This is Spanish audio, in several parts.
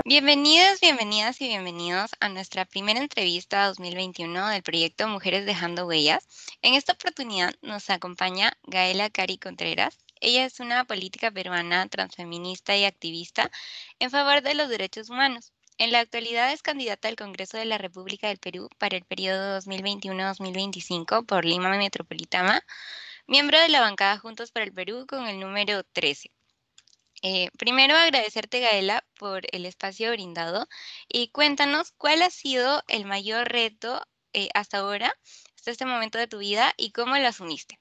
Bienvenidas, bienvenidas y bienvenidos a nuestra primera entrevista 2021 del proyecto Mujeres Dejando Huellas. En esta oportunidad nos acompaña Gaela Cari Contreras. Ella es una política peruana, transfeminista y activista en favor de los derechos humanos. En la actualidad es candidata al Congreso de la República del Perú para el periodo 2021-2025 por Lima Metropolitana, miembro de la bancada Juntos por el Perú con el número 13. Primero agradecerte, Gaela, por el espacio brindado y cuéntanos cuál ha sido el mayor reto hasta ahora, hasta este momento de tu vida y cómo lo asumiste.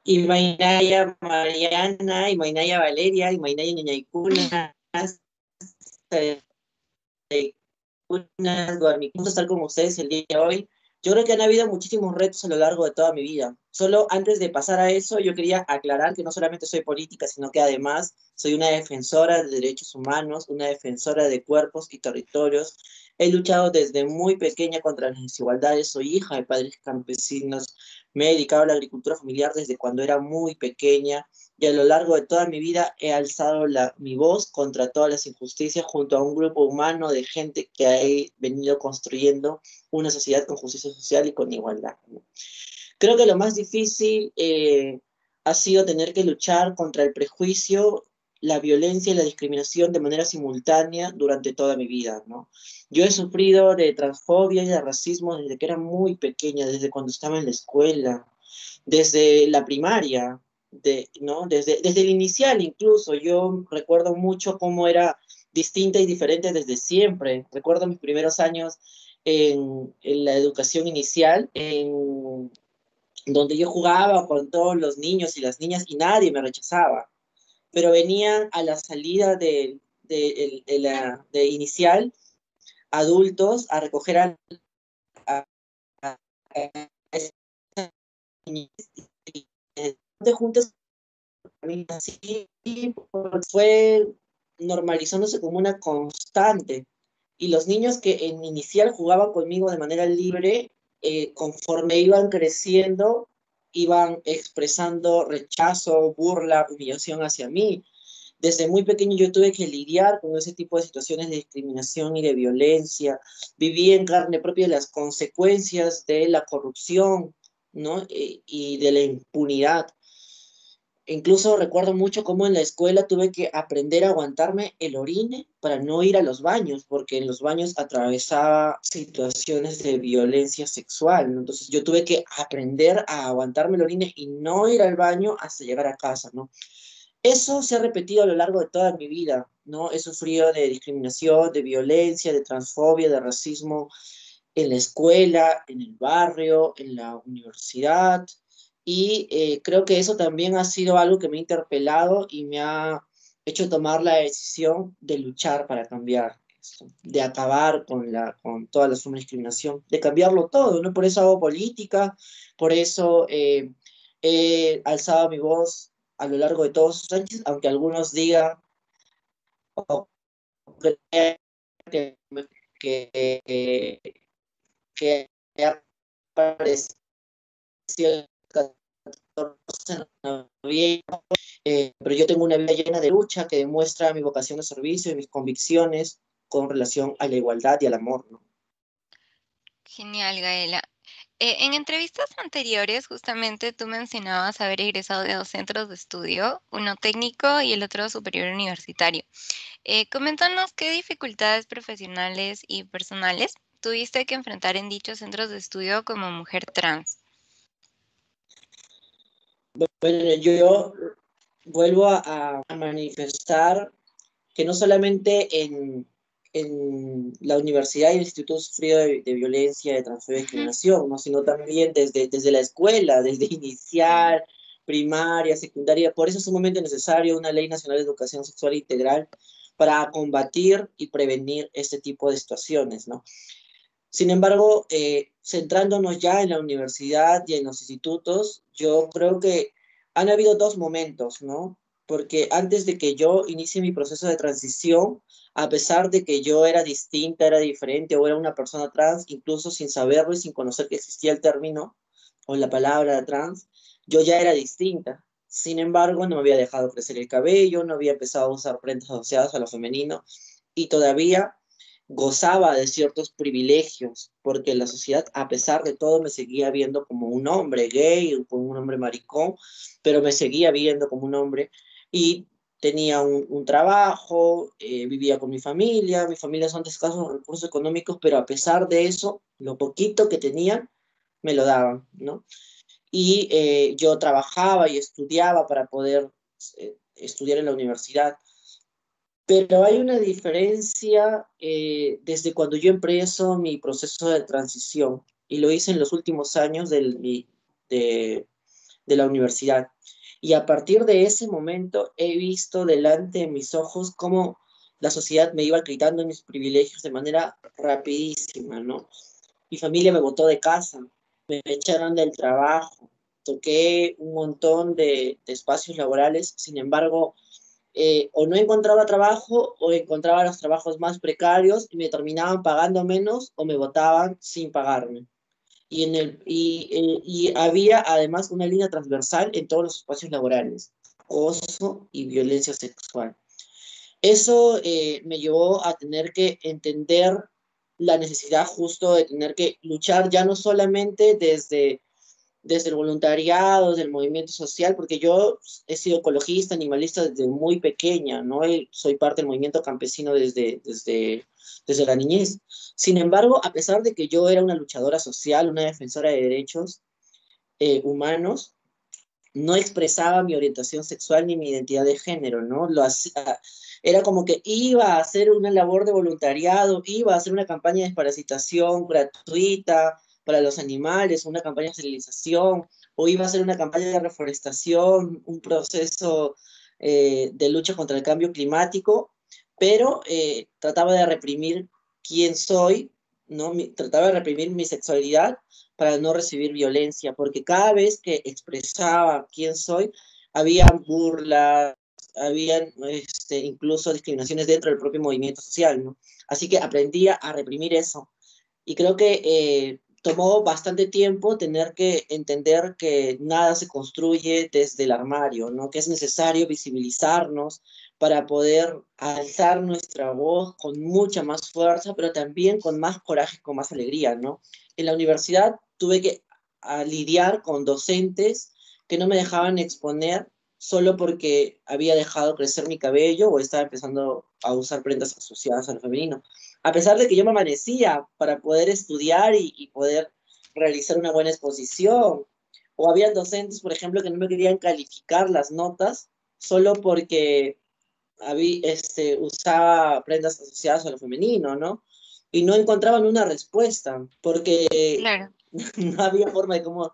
Imainaya Mariana, Imainaya Valeria, Imainaya Ñañaicuna, Guarnicunas, tal como ustedes el día de hoy. Yo creo que han habido muchísimos retos a lo largo de toda mi vida. Solo antes de pasar a eso, yo quería aclarar que no solamente soy política, sino que además soy una defensora de derechos humanos, una defensora de cuerpos y territorios. He luchado desde muy pequeña contra las desigualdades, soy hija de padres campesinos, me he dedicado a la agricultura familiar desde cuando era muy pequeña y a lo largo de toda mi vida he alzado mi voz contra todas las injusticias junto a un grupo humano de gente que ha venido construyendo una sociedad con justicia social y con igualdad, ¿no? Creo que lo más difícil ha sido tener que luchar contra el prejuicio, la violencia y la discriminación de manera simultánea durante toda mi vida, ¿no? Yo he sufrido de transfobia y de racismo desde que era muy pequeña, desde cuando estaba en la escuela, desde la primaria, ¿no? Desde el inicial incluso. Yo recuerdo mucho cómo era distinta y diferente desde siempre. Recuerdo mis primeros años en la educación inicial, donde yo jugaba con todos los niños y las niñas y nadie me rechazaba. Pero venían a la salida de inicial adultos a recoger a, a, a niños de juntas. Así fue normalizándose como una constante. Y los niños que en inicial jugaban conmigo de manera libre, conforme iban creciendo, iban expresando rechazo, burla, humillación hacia mí. Desde muy pequeño yo tuve que lidiar con ese tipo de situaciones de discriminación y de violencia. Viví en carne propia las consecuencias de la corrupción, ¿no? Y de la impunidad. Incluso recuerdo mucho cómo en la escuela tuve que aprender a aguantarme el orine para no ir a los baños, porque en los baños atravesaba situaciones de violencia sexual, ¿no? Entonces yo tuve que aprender a aguantarme el orine y no ir al baño hasta llegar a casa, ¿no? Eso se ha repetido a lo largo de toda mi vida, ¿no? He sufrido de discriminación, de violencia, de transfobia, de racismo en la escuela, en el barrio, en la universidad, y creo que eso también ha sido algo que me ha interpelado y me ha hecho tomar la decisión de luchar para cambiar esto, de acabar con toda la suma discriminación, de cambiarlo todo, ¿no? Por eso hago política, por eso he alzado mi voz a lo largo de todos sus años, aunque algunos digan o crean que, que apareció el 14 de noviembre, pero yo tengo una vida llena de lucha que demuestra mi vocación de servicio y mis convicciones con relación a la igualdad y al amor, ¿no? Genial, Gaela. En entrevistas anteriores, justamente tú mencionabas haber egresado de dos centros de estudio, uno técnico y el otro superior universitario. Coméntanos qué dificultades profesionales y personales tuviste que enfrentar en dichos centros de estudio como mujer trans. Bueno, yo vuelvo a manifestar que no solamente en la universidad y el instituto he sufrido de violencia, de transfobia y Ujú. discriminación, ¿no? Sino también desde la escuela, desde inicial, primaria, secundaria. Por eso es sumamente necesario una ley nacional de educación sexual integral para combatir y prevenir este tipo de situaciones, ¿no? Sin embargo, centrándonos ya en la universidad y en los institutos, yo creo que han habido dos momentos, ¿no? Porque antes de que yo inicie mi proceso de transición, a pesar de que yo era distinta, era diferente o era una persona trans, incluso sin saberlo y sin conocer que existía el término o la palabra trans, yo ya era distinta. Sin embargo, no me había dejado crecer el cabello, no había empezado a usar prendas asociadas a lo femenino y todavía gozaba de ciertos privilegios, porque la sociedad, a pesar de todo, me seguía viendo como un hombre gay, como un hombre maricón, pero me seguía viendo como un hombre y tenía un trabajo, vivía con mi familia son de escasos recursos económicos, pero a pesar de eso, lo poquito que tenían, me lo daban, ¿no? Y yo trabajaba y estudiaba para poder estudiar en la universidad. Pero hay una diferencia desde cuando yo empiezo mi proceso de transición y lo hice en los últimos años de la universidad. Y a partir de ese momento he visto delante de mis ojos cómo la sociedad me iba quitando mis privilegios de manera rapidísima, ¿no? Mi familia me botó de casa, me echaron del trabajo, toqué un montón de espacios laborales, sin embargo, o no encontraba trabajo o encontraba los trabajos más precarios y me terminaban pagando menos o me votaban sin pagarme. Y había además una línea transversal en todos los espacios laborales, acoso y violencia sexual. Eso me llevó a tener que entender la necesidad justo de tener que luchar ya no solamente desde el voluntariado, desde el movimiento social, porque yo he sido ecologista, animalista desde muy pequeña, ¿no? Y soy parte del movimiento campesino desde la niñez. Sin embargo, a pesar de que yo era una luchadora social, una defensora de derechos humanos, no expresaba mi orientación sexual ni mi identidad de género, ¿no? Era como que iba a hacer una labor de voluntariado, iba a hacer una campaña de desparasitación gratuita para los animales, una campaña de esterilización, o iba a hacer una campaña de reforestación, un proceso de lucha contra el cambio climático, pero trataba de reprimir quién soy, ¿no? Trataba de reprimir mi sexualidad para no recibir violencia, porque cada vez que expresaba quién soy, había burlas, habían incluso discriminaciones dentro del propio movimiento social, ¿no? Así que aprendía a reprimir eso. Y creo que tomó bastante tiempo tener que entender que nada se construye desde el armario, ¿no? Que es necesario visibilizarnos para poder alzar nuestra voz con mucha más fuerza, pero también con más coraje, con más alegría, ¿no? En la universidad tuve que lidiar con docentes que no me dejaban exponer solo porque había dejado crecer mi cabello o estaba empezando a usar prendas asociadas a lo femenino. A pesar de que yo me amanecía para poder estudiar y poder realizar una buena exposición. O había docentes, por ejemplo, que no me querían calificar las notas solo porque usaba prendas asociadas a lo femenino, ¿no? Y no encontraban una respuesta, porque Claro. no había forma de cómo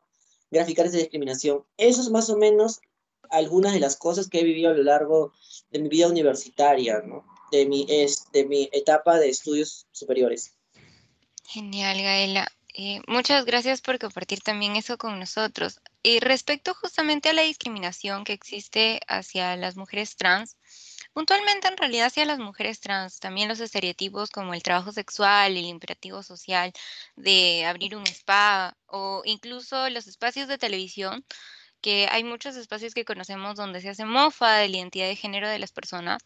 graficar esa discriminación. Eso es más o menos algunas de las cosas que he vivido a lo largo de mi vida universitaria, ¿no? De mi etapa de estudios superiores. Genial, Gaela. Muchas gracias por compartir también eso con nosotros. Y respecto justamente a la discriminación que existe hacia las mujeres trans, puntualmente en realidad hacia las mujeres trans, también los estereotipos como el trabajo sexual, el imperativo social de abrir un spa o incluso los espacios de televisión, que hay muchos espacios que conocemos donde se hace mofa de la identidad de género de las personas.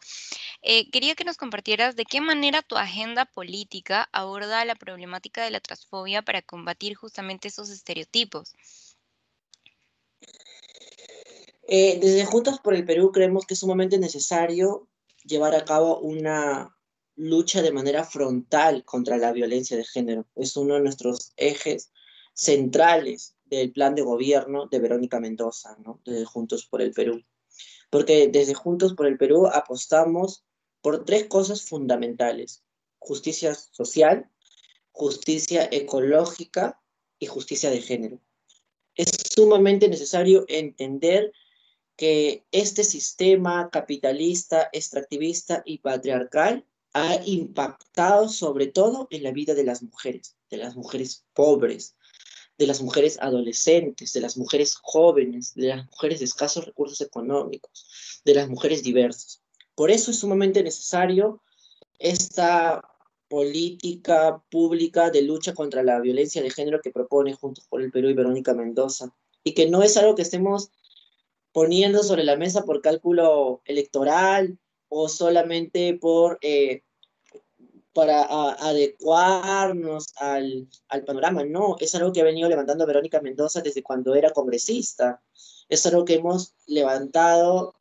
Quería que nos compartieras de qué manera tu agenda política aborda la problemática de la transfobia para combatir justamente esos estereotipos. Desde Juntos por el Perú creemos que es sumamente necesario llevar a cabo una lucha de manera frontal contra la violencia de género. Es uno de nuestros ejes centrales del plan de gobierno de Verónica Mendoza, ¿no? Desde Juntos por el Perú. Porque desde Juntos por el Perú apostamos por tres cosas fundamentales: justicia social, justicia ecológica y justicia de género. Es sumamente necesario entender que este sistema capitalista, extractivista y patriarcal ha impactado sobre todo en la vida de las mujeres pobres, de las mujeres adolescentes, de las mujeres jóvenes, de las mujeres de escasos recursos económicos, de las mujeres diversas. Por eso es sumamente necesario esta política pública de lucha contra la violencia de género que propone Juntos por el Perú y Verónica Mendoza, y que no es algo que estemos poniendo sobre la mesa por cálculo electoral o solamente para adecuarnos al panorama. No, es algo que ha venido levantando Verónica Mendoza desde cuando era congresista. Es algo que hemos levantado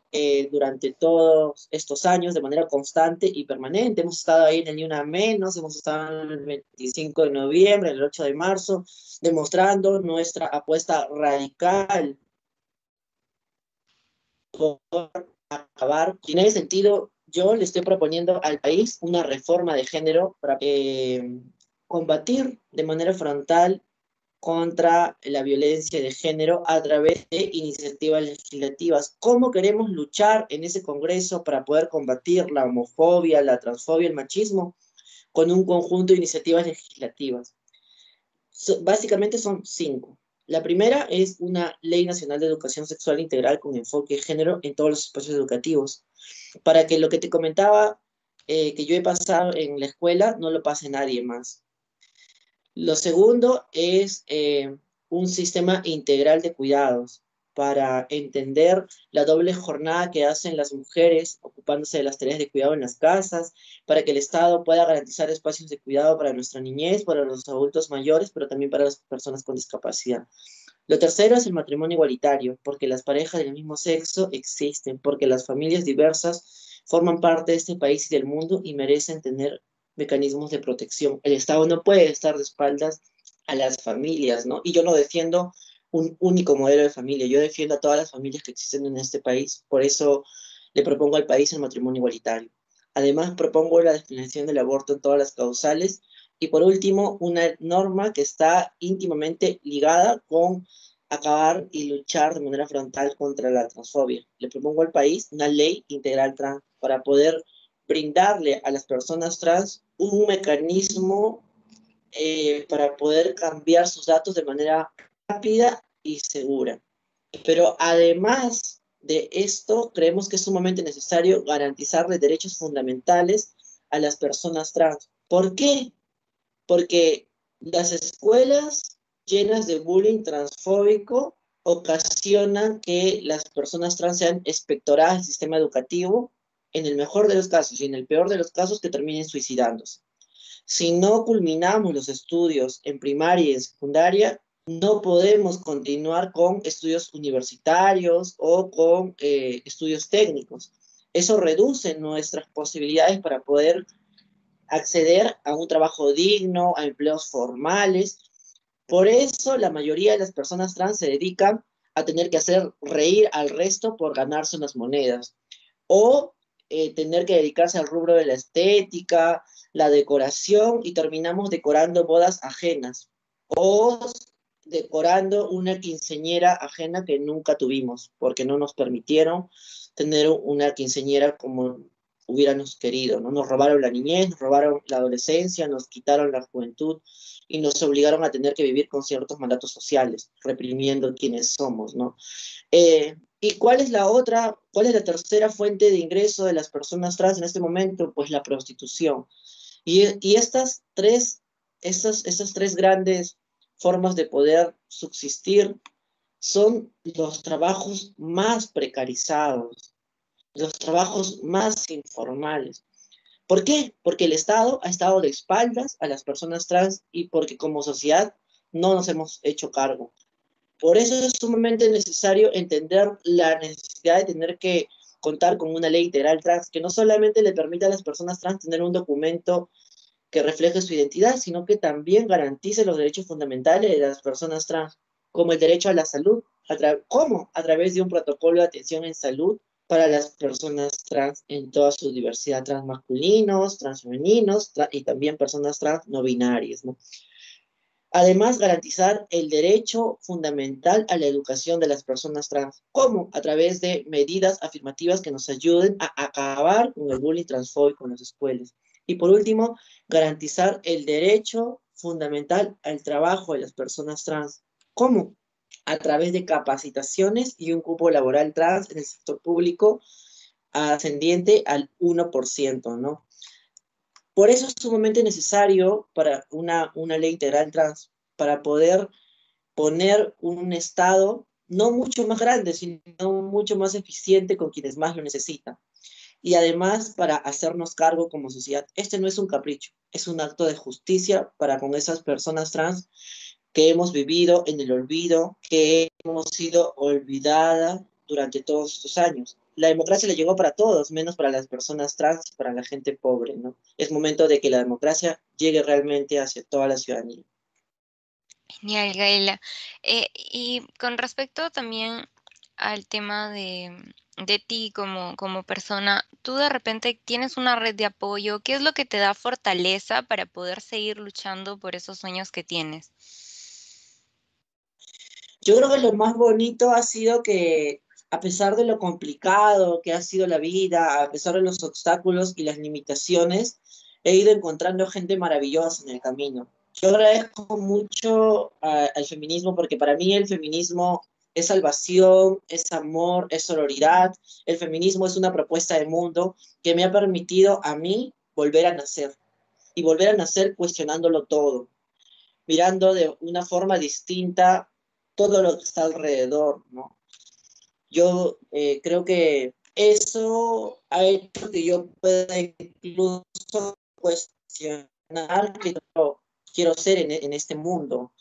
durante todos estos años de manera constante y permanente. Hemos estado ahí en el Ni Una Menos, hemos estado en el 25 de noviembre, el 8 de marzo, demostrando nuestra apuesta radical por acabar. Y en ese sentido, yo le estoy proponiendo al país una reforma de género para combatir de manera frontal contra la violencia de género a través de iniciativas legislativas. ¿Cómo queremos luchar en ese Congreso para poder combatir la homofobia, la transfobia, el machismo? Con un conjunto de iniciativas legislativas. Básicamente son 5. La primera es una Ley Nacional de Educación Sexual Integral con enfoque de género en todos los espacios educativos, para que lo que te comentaba que yo he pasado en la escuela no lo pase nadie más. Lo segundo es un sistema integral de cuidados para entender la doble jornada que hacen las mujeres ocupándose de las tareas de cuidado en las casas, para que el Estado pueda garantizar espacios de cuidado para nuestra niñez, para los adultos mayores, pero también para las personas con discapacidad. Lo tercero es el matrimonio igualitario, porque las parejas del mismo sexo existen, porque las familias diversas forman parte de este país y del mundo y merecen tener mecanismos de protección. El Estado no puede estar de espaldas a las familias, ¿no? Y yo no defiendo un único modelo de familia, yo defiendo a todas las familias que existen en este país, por eso le propongo al país el matrimonio igualitario. Además, propongo la despenalización del aborto en todas las causales y por último, una norma que está íntimamente ligada con acabar y luchar de manera frontal contra la transfobia. Le propongo al país una ley integral trans para poder brindarle a las personas trans un mecanismo para poder cambiar sus datos de manera rápida y segura. Pero además de esto, creemos que es sumamente necesario garantizarles derechos fundamentales a las personas trans. ¿Por qué? Porque las escuelas llenas de bullying transfóbico ocasionan que las personas trans sean expectoradas del sistema educativo, en el mejor de los casos y en el peor de los casos que terminen suicidándose. Si no culminamos los estudios en primaria y en secundaria, no podemos continuar con estudios universitarios o con estudios técnicos. Eso reduce nuestras posibilidades para poder acceder a un trabajo digno, a empleos formales. Por eso la mayoría de las personas trans se dedican a tener que hacer reír al resto por ganarse unas monedas. O tener que dedicarse al rubro de la estética, la decoración, y terminamos decorando bodas ajenas. O decorando una quinceñera ajena que nunca tuvimos, porque no nos permitieron tener una quinceñera como hubiéramos querido, ¿no? Nos robaron la niñez, nos robaron la adolescencia, nos quitaron la juventud y nos obligaron a tener que vivir con ciertos mandatos sociales, reprimiendo quienes somos, ¿no? ¿Y cuál es la otra, cuál es la tercera fuente de ingreso de las personas trans en este momento? Pues la prostitución. Y estas tres grandes formas de poder subsistir son los trabajos más precarizados, los trabajos más informales. ¿Por qué? Porque el Estado ha estado de espaldas a las personas trans y porque como sociedad no nos hemos hecho cargo. Por eso es sumamente necesario entender la necesidad de tener que contar con una ley integral trans que no solamente le permita a las personas trans tener un documento que refleje su identidad, sino que también garantice los derechos fundamentales de las personas trans, como el derecho a la salud. ¿Cómo? A través de un protocolo de atención en salud para las personas trans en toda su diversidad, trans masculinos, trans femeninos y también personas trans no binarias, ¿no? Además, garantizar el derecho fundamental a la educación de las personas trans. ¿Cómo? A través de medidas afirmativas que nos ayuden a acabar con el bullying transfóbico en las escuelas. Y por último, garantizar el derecho fundamental al trabajo de las personas trans. ¿Cómo? A través de capacitaciones y un cupo laboral trans en el sector público ascendiente al 1%, ¿no? Por eso es sumamente necesario para una ley integral trans, para poder poner un Estado no mucho más grande, sino mucho más eficiente con quienes más lo necesitan. Y además para hacernos cargo como sociedad. Este no es un capricho, es un acto de justicia para con esas personas trans que hemos vivido en el olvido, que hemos sido olvidadas durante todos estos años. La democracia le llegó para todos, menos para las personas trans y para la gente pobre, ¿no? Es momento de que la democracia llegue realmente hacia toda la ciudadanía. Genial, Gaela. Y con respecto también al tema de ti como persona, tú de repente tienes una red de apoyo. ¿Qué es lo que te da fortaleza para poder seguir luchando por esos sueños que tienes? Yo creo que lo más bonito ha sido que, a pesar de lo complicado que ha sido la vida, a pesar de los obstáculos y las limitaciones, he ido encontrando gente maravillosa en el camino. Yo agradezco mucho al feminismo porque para mí el feminismo es salvación, es amor, es sororidad. El feminismo es una propuesta de mundo que me ha permitido a mí volver a nacer y volver a nacer cuestionándolo todo, mirando de una forma distinta todo lo que está alrededor, ¿no? Yo creo que eso ha hecho que yo pueda incluso cuestionar que yo quiero ser en este mundo,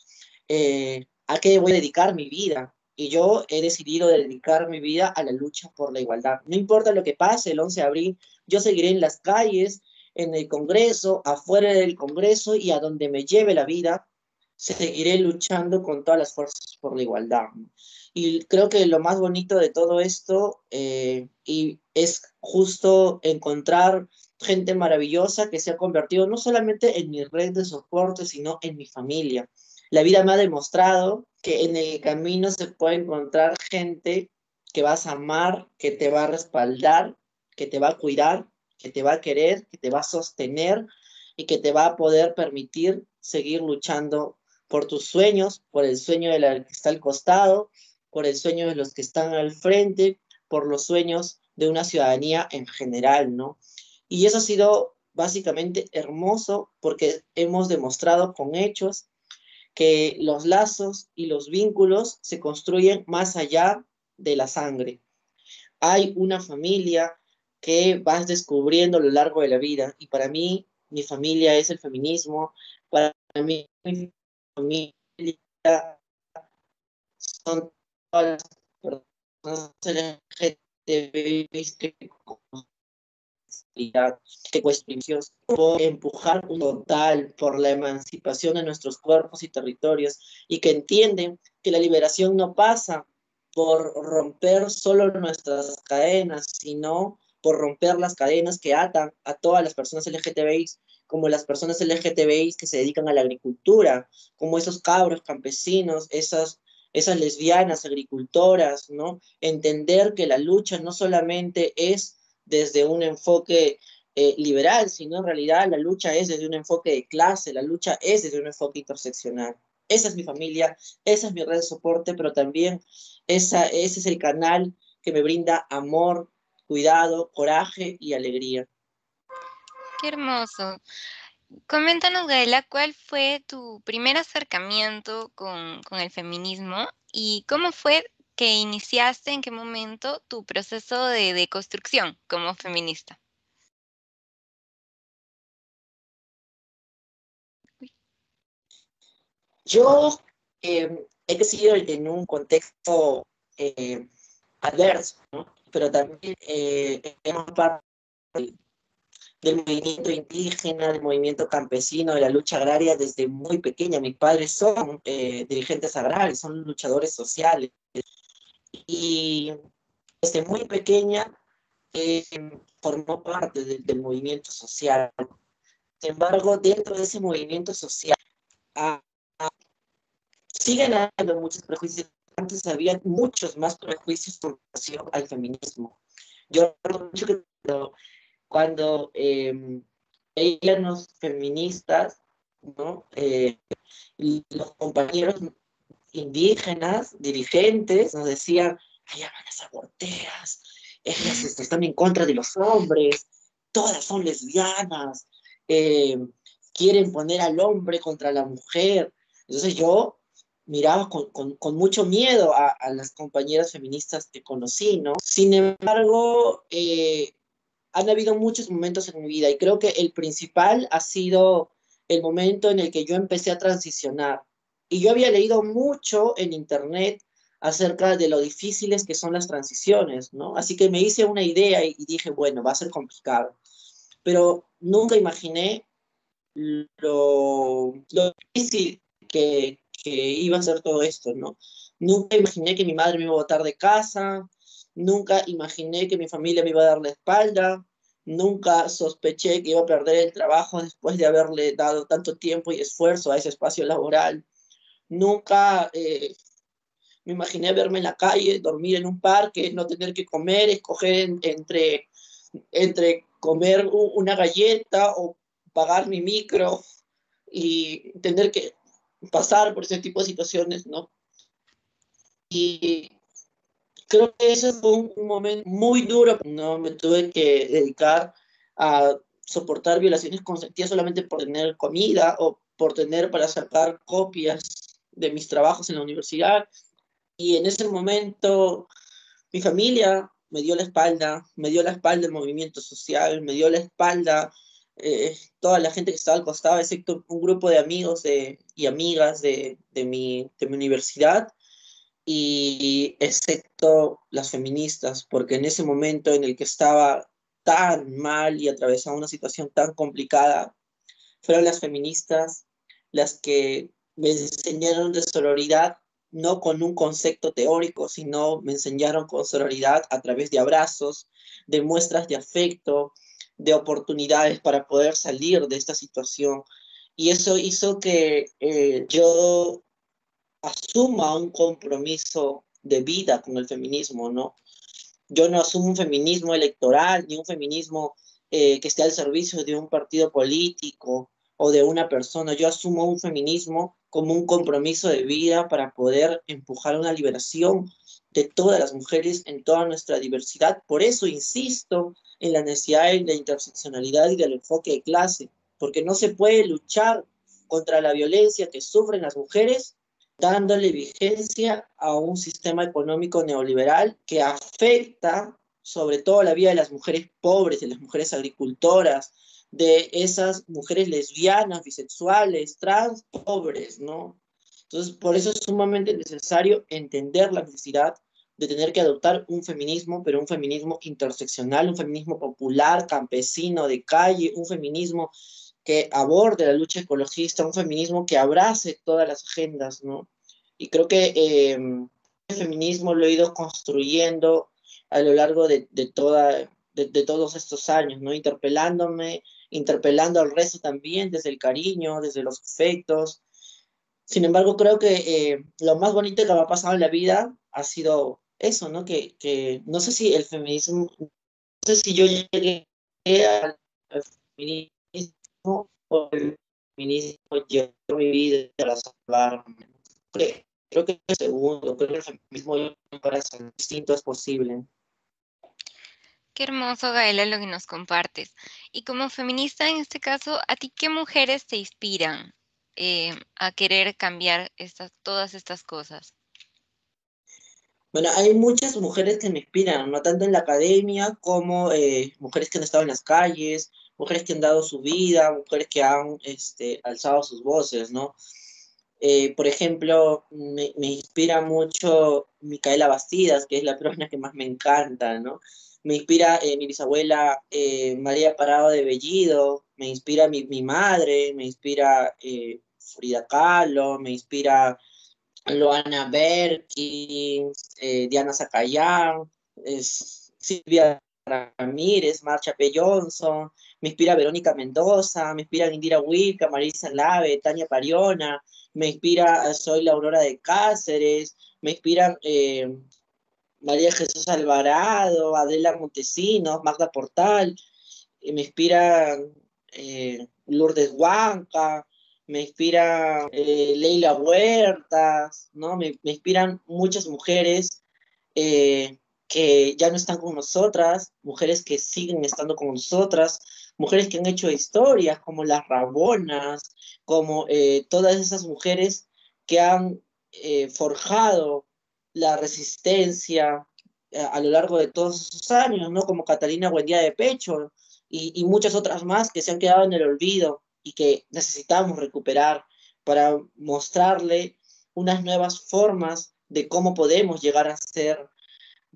a qué voy a dedicar mi vida. Y yo he decidido dedicar mi vida a la lucha por la igualdad. No importa lo que pase el 11 de abril, yo seguiré en las calles, en el Congreso, afuera del Congreso y a donde me lleve la vida, seguiré luchando con todas las fuerzas por la igualdad. Y creo que lo más bonito de todo esto y es justo encontrar gente maravillosa que se ha convertido no solamente en mi red de soporte, sino en mi familia. La vida me ha demostrado que en el camino se puede encontrar gente que vas a amar, que te va a respaldar, que te va a cuidar, que te va a querer, que te va a sostener y que te va a poder permitir seguir luchando por tus sueños, por el sueño de la que está al costado, por el sueño de los que están al frente, por los sueños de una ciudadanía en general, ¿no? Y eso ha sido básicamente hermoso porque hemos demostrado con hechos que los lazos y los vínculos se construyen más allá de la sangre. Hay una familia que vas descubriendo a lo largo de la vida y para mí mi familia es el feminismo, para mí mi familia son todas las personas LGTBI que cuestionamos por empujar un total por la emancipación de nuestros cuerpos y territorios y que entienden que la liberación no pasa por romper solo nuestras cadenas, sino por romper las cadenas que atan a todas las personas LGTBI, como las personas LGTBI que se dedican a la agricultura, como esos cabros campesinos, esas lesbianas agricultoras, ¿no? Entender que la lucha no solamente es desde un enfoque liberal, sino en realidad la lucha es desde un enfoque de clase, la lucha es desde un enfoque interseccional. Esa es mi familia, esa es mi red de soporte, pero también ese es el canal que me brinda amor, cuidado, coraje y alegría. Qué hermoso. Coméntanos, Gaela, ¿cuál fue tu primer acercamiento con el feminismo y cómo fue que iniciaste, en qué momento, tu proceso de construcción como feminista? Yo he crecido en un contexto eh, adverso, ¿no? Pero también hemos parte del movimiento indígena, del movimiento campesino, de la lucha agraria desde muy pequeña. Mis padres son dirigentes agrarios, son luchadores sociales. Y desde muy pequeña eh, formó parte del movimiento social. Sin embargo, dentro de ese movimiento social ah, siguen habiendo muchos prejuicios. Antes había muchos más prejuicios con relación al feminismo. Yo recuerdo mucho que cuando veían feministas, ¿no? Y los compañeros indígenas, dirigentes, nos decían, ay, aman las aborteras, ellas están en contra de los hombres, todas son lesbianas, eh, quieren poner al hombre contra la mujer. Entonces yo miraba con mucho miedo a las compañeras feministas que conocí, ¿no? Sin embargo, han habido muchos momentos en mi vida y creo que el principal ha sido el momento en el que yo empecé a transicionar. Y yo había leído mucho en internet acerca de lo difíciles que son las transiciones, ¿no? Así que me hice una idea y dije, bueno, va a ser complicado. Pero nunca imaginé lo difícil que iba a ser todo esto, ¿no? Nunca imaginé que mi madre me iba a botar de casa, nunca imaginé que mi familia me iba a dar la espalda, nunca sospeché que iba a perder el trabajo después de haberle dado tanto tiempo y esfuerzo a ese espacio laboral. Nunca me imaginé verme en la calle, dormir en un parque, no tener que comer, escoger entre comer una galleta o pagar mi micro y tener que pasar por ese tipo de situaciones, ¿no? Y creo que ese fue un momento muy duro, ¿no? Me tuve que dedicar a soportar violaciones consentidas solamente por tener comida o por tener para sacar copias de mis trabajos en la universidad. Y en ese momento mi familia me dio la espalda, me dio la espalda el movimiento social, me dio la espalda toda la gente que estaba al costado, excepto un grupo de amigos y amigas de mi universidad, y excepto las feministas, porque en ese momento en el que estaba tan mal y atravesaba una situación tan complicada, fueron las feministas las que me enseñaron de sororidad, no con un concepto teórico, sino me enseñaron con sororidad a través de abrazos, de muestras de afecto, de oportunidades para poder salir de esta situación. Y eso hizo que yo asuma un compromiso de vida con el feminismo, ¿no? Yo no asumo un feminismo electoral, ni un feminismo que esté al servicio de un partido político o de una persona. Yo asumo un feminismo como un compromiso de vida para poder empujar una liberación de todas las mujeres en toda nuestra diversidad. Por eso insisto en la necesidad de la interseccionalidad y del enfoque de clase, porque no se puede luchar contra la violencia que sufren las mujeres dándole vigencia a un sistema económico neoliberal que afecta sobre todo la vida de las mujeres pobres, de las mujeres agricultoras, de esas mujeres lesbianas, bisexuales, trans, pobres, ¿no? Entonces, por eso es sumamente necesario entender la necesidad de tener que adoptar un feminismo, pero un feminismo interseccional, un feminismo popular, campesino, de calle, un feminismo que aborde la lucha ecologista, un feminismo que abrace todas las agendas, ¿no? Y creo que el feminismo lo he ido construyendo a lo largo de todos estos años, ¿no? Interpelándome, interpelando al resto también desde el cariño, desde los afectos. Sin embargo, creo que lo más bonito que me ha pasado en la vida ha sido eso, ¿no? Que no sé si el feminismo, no sé si yo llegué al feminismo o el feminismo llegó a mi vida para salvarme. Creo que el segundo, creo que el feminismo para ser distinto es posible. Qué hermoso, Gaela, lo que nos compartes. Y como feminista, en este caso, ¿a ti qué mujeres te inspiran a querer cambiar todas estas cosas? Bueno, hay muchas mujeres que me inspiran, no tanto en la academia como mujeres que han estado en las calles, mujeres que han dado su vida, mujeres que han alzado sus voces, ¿no? Por ejemplo, me inspira mucho Micaela Bastidas, que es la persona que más me encanta, ¿no? Me inspira mi bisabuela María Parado de Bellido, me inspira mi madre, me inspira Frida Kahlo, me inspira Loana Berkins, Diana Zacayán, Silvia Ramírez, Marcha P. Johnson, me inspira Verónica Mendoza, me inspira Indira Wilca, Marisa Lave, Tania Pariona, me inspira Soy la Aurora de Cáceres, me inspiran María Jesús Alvarado, Adela Montesinos, Magda Portal, me inspira Lourdes Huanca, me inspira Leila Huertas, ¿no? Me inspiran muchas mujeres que ya no están con nosotras, mujeres que siguen estando con nosotras, mujeres que han hecho historias como las Rabonas, como todas esas mujeres que han forjado la resistencia a lo largo de todos esos años, ¿no? Como Catalina Buendía de Pecho y muchas otras más que se han quedado en el olvido y que necesitamos recuperar para mostrarle unas nuevas formas de cómo podemos llegar a ser,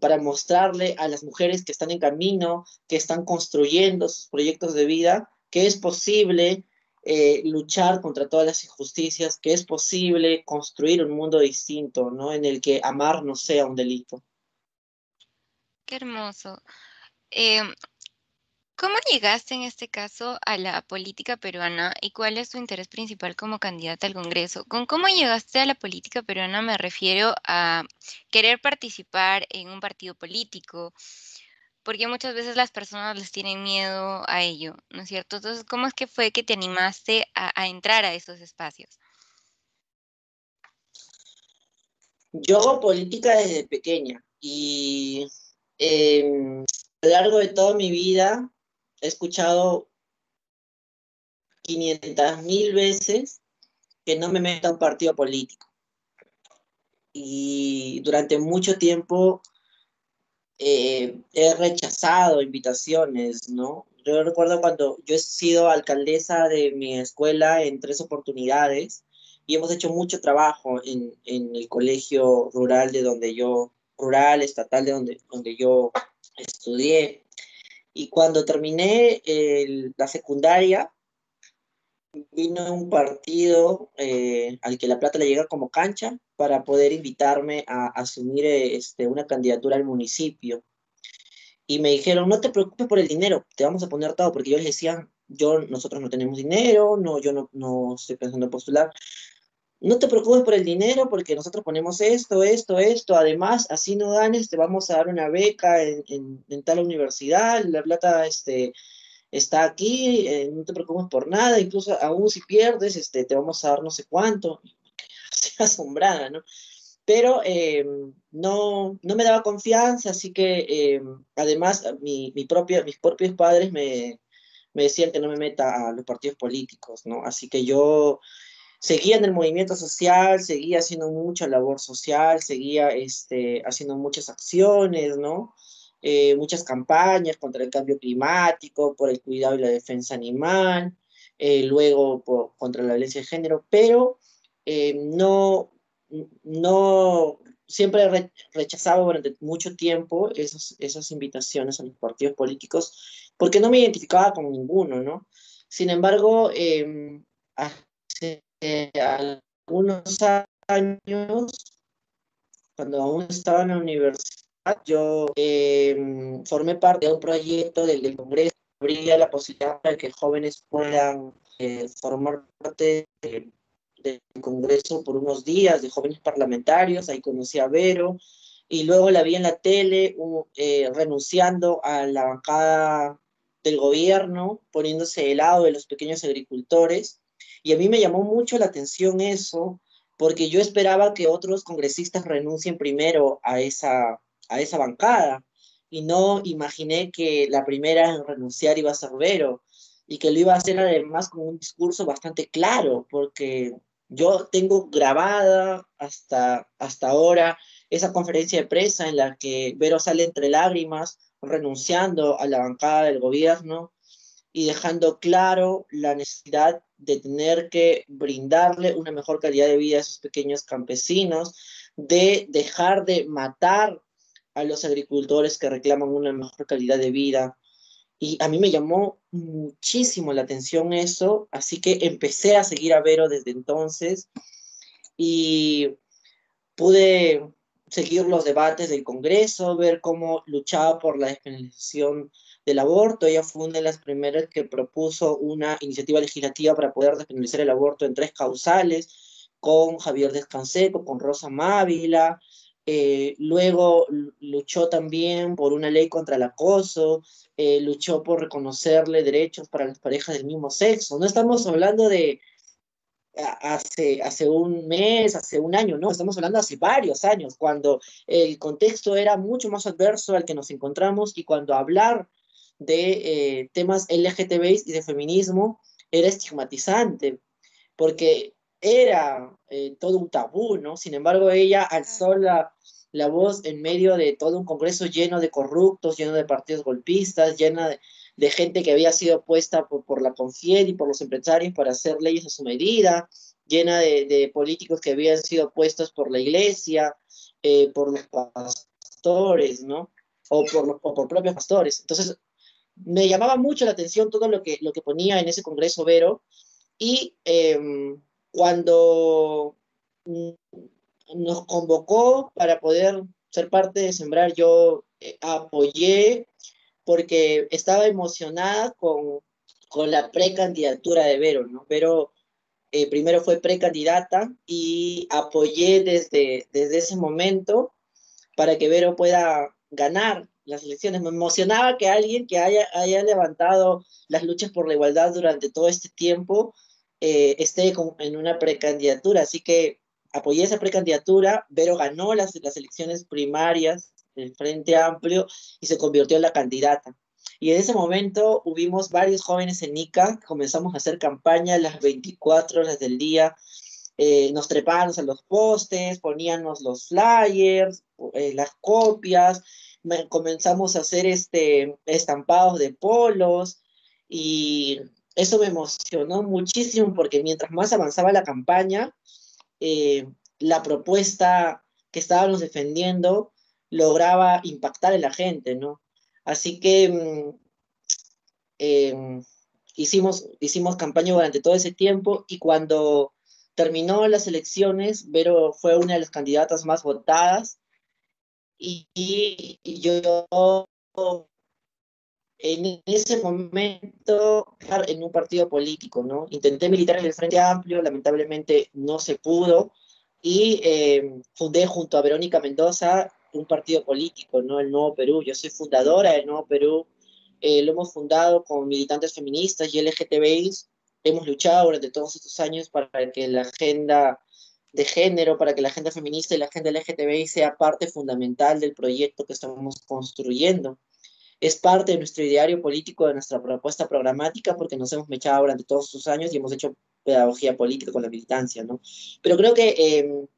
para mostrarle a las mujeres que están en camino, que están construyendo sus proyectos de vida, que es posible luchar contra todas las injusticias, que es posible construir un mundo distinto, ¿no? En el que amar no sea un delito. Qué hermoso. Em, ¿Cómo llegaste en este caso a la política peruana y cuál es tu interés principal como candidata al Congreso? Con cómo llegaste a la política peruana me refiero a querer participar en un partido político, porque muchas veces las personas les tienen miedo a ello, ¿no es cierto? Entonces, ¿cómo es que fue que te animaste a entrar a esos espacios? Yo hago política desde pequeña y eh, a lo largo de toda mi vida he escuchado 500.000 veces que no me meta a un partido político. Y durante mucho tiempo he rechazado invitaciones, ¿no? Yo recuerdo cuando yo he sido alcaldesa de mi escuela en 3 oportunidades y hemos hecho mucho trabajo en el colegio rural de donde yo, rural, estatal de donde yo estudié. Y cuando terminé la secundaria, vino un partido al que la plata le llega como cancha para poder invitarme a asumir una candidatura al municipio. Y me dijeron, no te preocupes por el dinero, te vamos a poner todo, porque yo les decía, nosotros no tenemos dinero, no, yo no estoy pensando en postular. No te preocupes por el dinero, porque nosotros ponemos esto, además, así no ganes, te vamos a dar una beca en tal universidad, la plata está aquí, no te preocupes por nada, incluso aún si pierdes, te vamos a dar no sé cuánto. Estoy asombrada, ¿no? Pero no me daba confianza, así que además mis propios padres me decían que no me meta a los partidos políticos, ¿no? Así que yo seguía en el movimiento social, seguía haciendo mucha labor social, seguía haciendo muchas acciones, ¿no? Muchas campañas contra el cambio climático, por el cuidado y la defensa animal, luego contra la violencia de género, pero no, siempre rechazaba durante mucho tiempo esas invitaciones a los partidos políticos porque no me identificaba con ninguno, ¿no? Sin embargo, hace algunos años, cuando aún estaba en la universidad, yo formé parte de un proyecto del Congreso, abría la posibilidad para que jóvenes puedan formar parte del Congreso por unos días, de jóvenes parlamentarios, ahí conocí a Vero, y luego la vi en la tele renunciando a la bancada del gobierno, poniéndose del lado de los pequeños agricultores, y a mí me llamó mucho la atención eso, porque yo esperaba que otros congresistas renuncien primero a esa bancada, y no imaginé que la primera en renunciar iba a ser Vero, y que lo iba a hacer además con un discurso bastante claro, porque yo tengo grabada hasta ahora esa conferencia de prensa en la que Vero sale entre lágrimas, renunciando a la bancada del gobierno, y dejando claro la necesidad de tener que brindarle una mejor calidad de vida a esos pequeños campesinos, de dejar de matar a los agricultores que reclaman una mejor calidad de vida. Y a mí me llamó muchísimo la atención eso, así que empecé a seguir a Vero desde entonces y pude seguir los debates del Congreso, ver cómo luchaba por la despenalización del aborto. Ella fue una de las primeras que propuso una iniciativa legislativa para poder despenalizar el aborto en 3 causales, con Javier Descanseco, con Rosa Mávila. Luego luchó también por una ley contra el acoso, luchó por reconocerle derechos para las parejas del mismo sexo. No estamos hablando de hace un mes, hace un año, no, estamos hablando hace varios años, cuando el contexto era mucho más adverso al que nos encontramos y cuando hablar de temas LGTBI y de feminismo era estigmatizante, porque era todo un tabú, ¿no? Sin embargo, ella alzó la voz en medio de todo un Congreso lleno de corruptos, lleno de partidos golpistas, llena de gente que había sido puesta por la Confied y por los empresarios para hacer leyes a su medida, llena de políticos que habían sido puestos por la iglesia, por los pastores, ¿no? O por propios pastores. Entonces, me llamaba mucho la atención todo lo que ponía en ese Congreso Vero, y cuando nos convocó para poder ser parte de Sembrar, yo apoyé porque estaba emocionada con la precandidatura de Vero, ¿no? Vero primero fue precandidata y apoyé desde ese momento para que Vero pueda ganar las elecciones. Me emocionaba que alguien que haya levantado las luchas por la igualdad durante todo este tiempo esté en una precandidatura. Así que apoyé esa precandidatura. Vero ganó las elecciones primarias del Frente Amplio y se convirtió en la candidata. Y en ese momento hubimos varios jóvenes en Ica, comenzamos a hacer campaña las 24 horas del día, nos trepábamos a los postes, poníamos los flyers, las copias, comenzamos a hacer estampados de polos, y eso me emocionó muchísimo porque mientras más avanzaba la campaña, eh, la propuesta que estábamos defendiendo lograba impactar en la gente, ¿no? Así que eh, hicimos campaña durante todo ese tiempo, y cuando terminó las elecciones, Vero fue una de las candidatas más votadas, y yo en ese momento en un partido político, ¿no? Intenté militar en el Frente Amplio, lamentablemente no se pudo, y fundé junto a Verónica Mendoza un partido político, ¿no? El Nuevo Perú. Yo soy fundadora del Nuevo Perú, lo hemos fundado con militantes feministas y LGTBIs, hemos luchado durante todos estos años para que la agenda de género, para que la agenda feminista y la agenda LGTBI sea parte fundamental del proyecto que estamos construyendo. Es parte de nuestro ideario político, de nuestra propuesta programática, porque nos hemos mechado durante todos estos años y hemos hecho pedagogía política con la militancia, ¿no? Pero creo que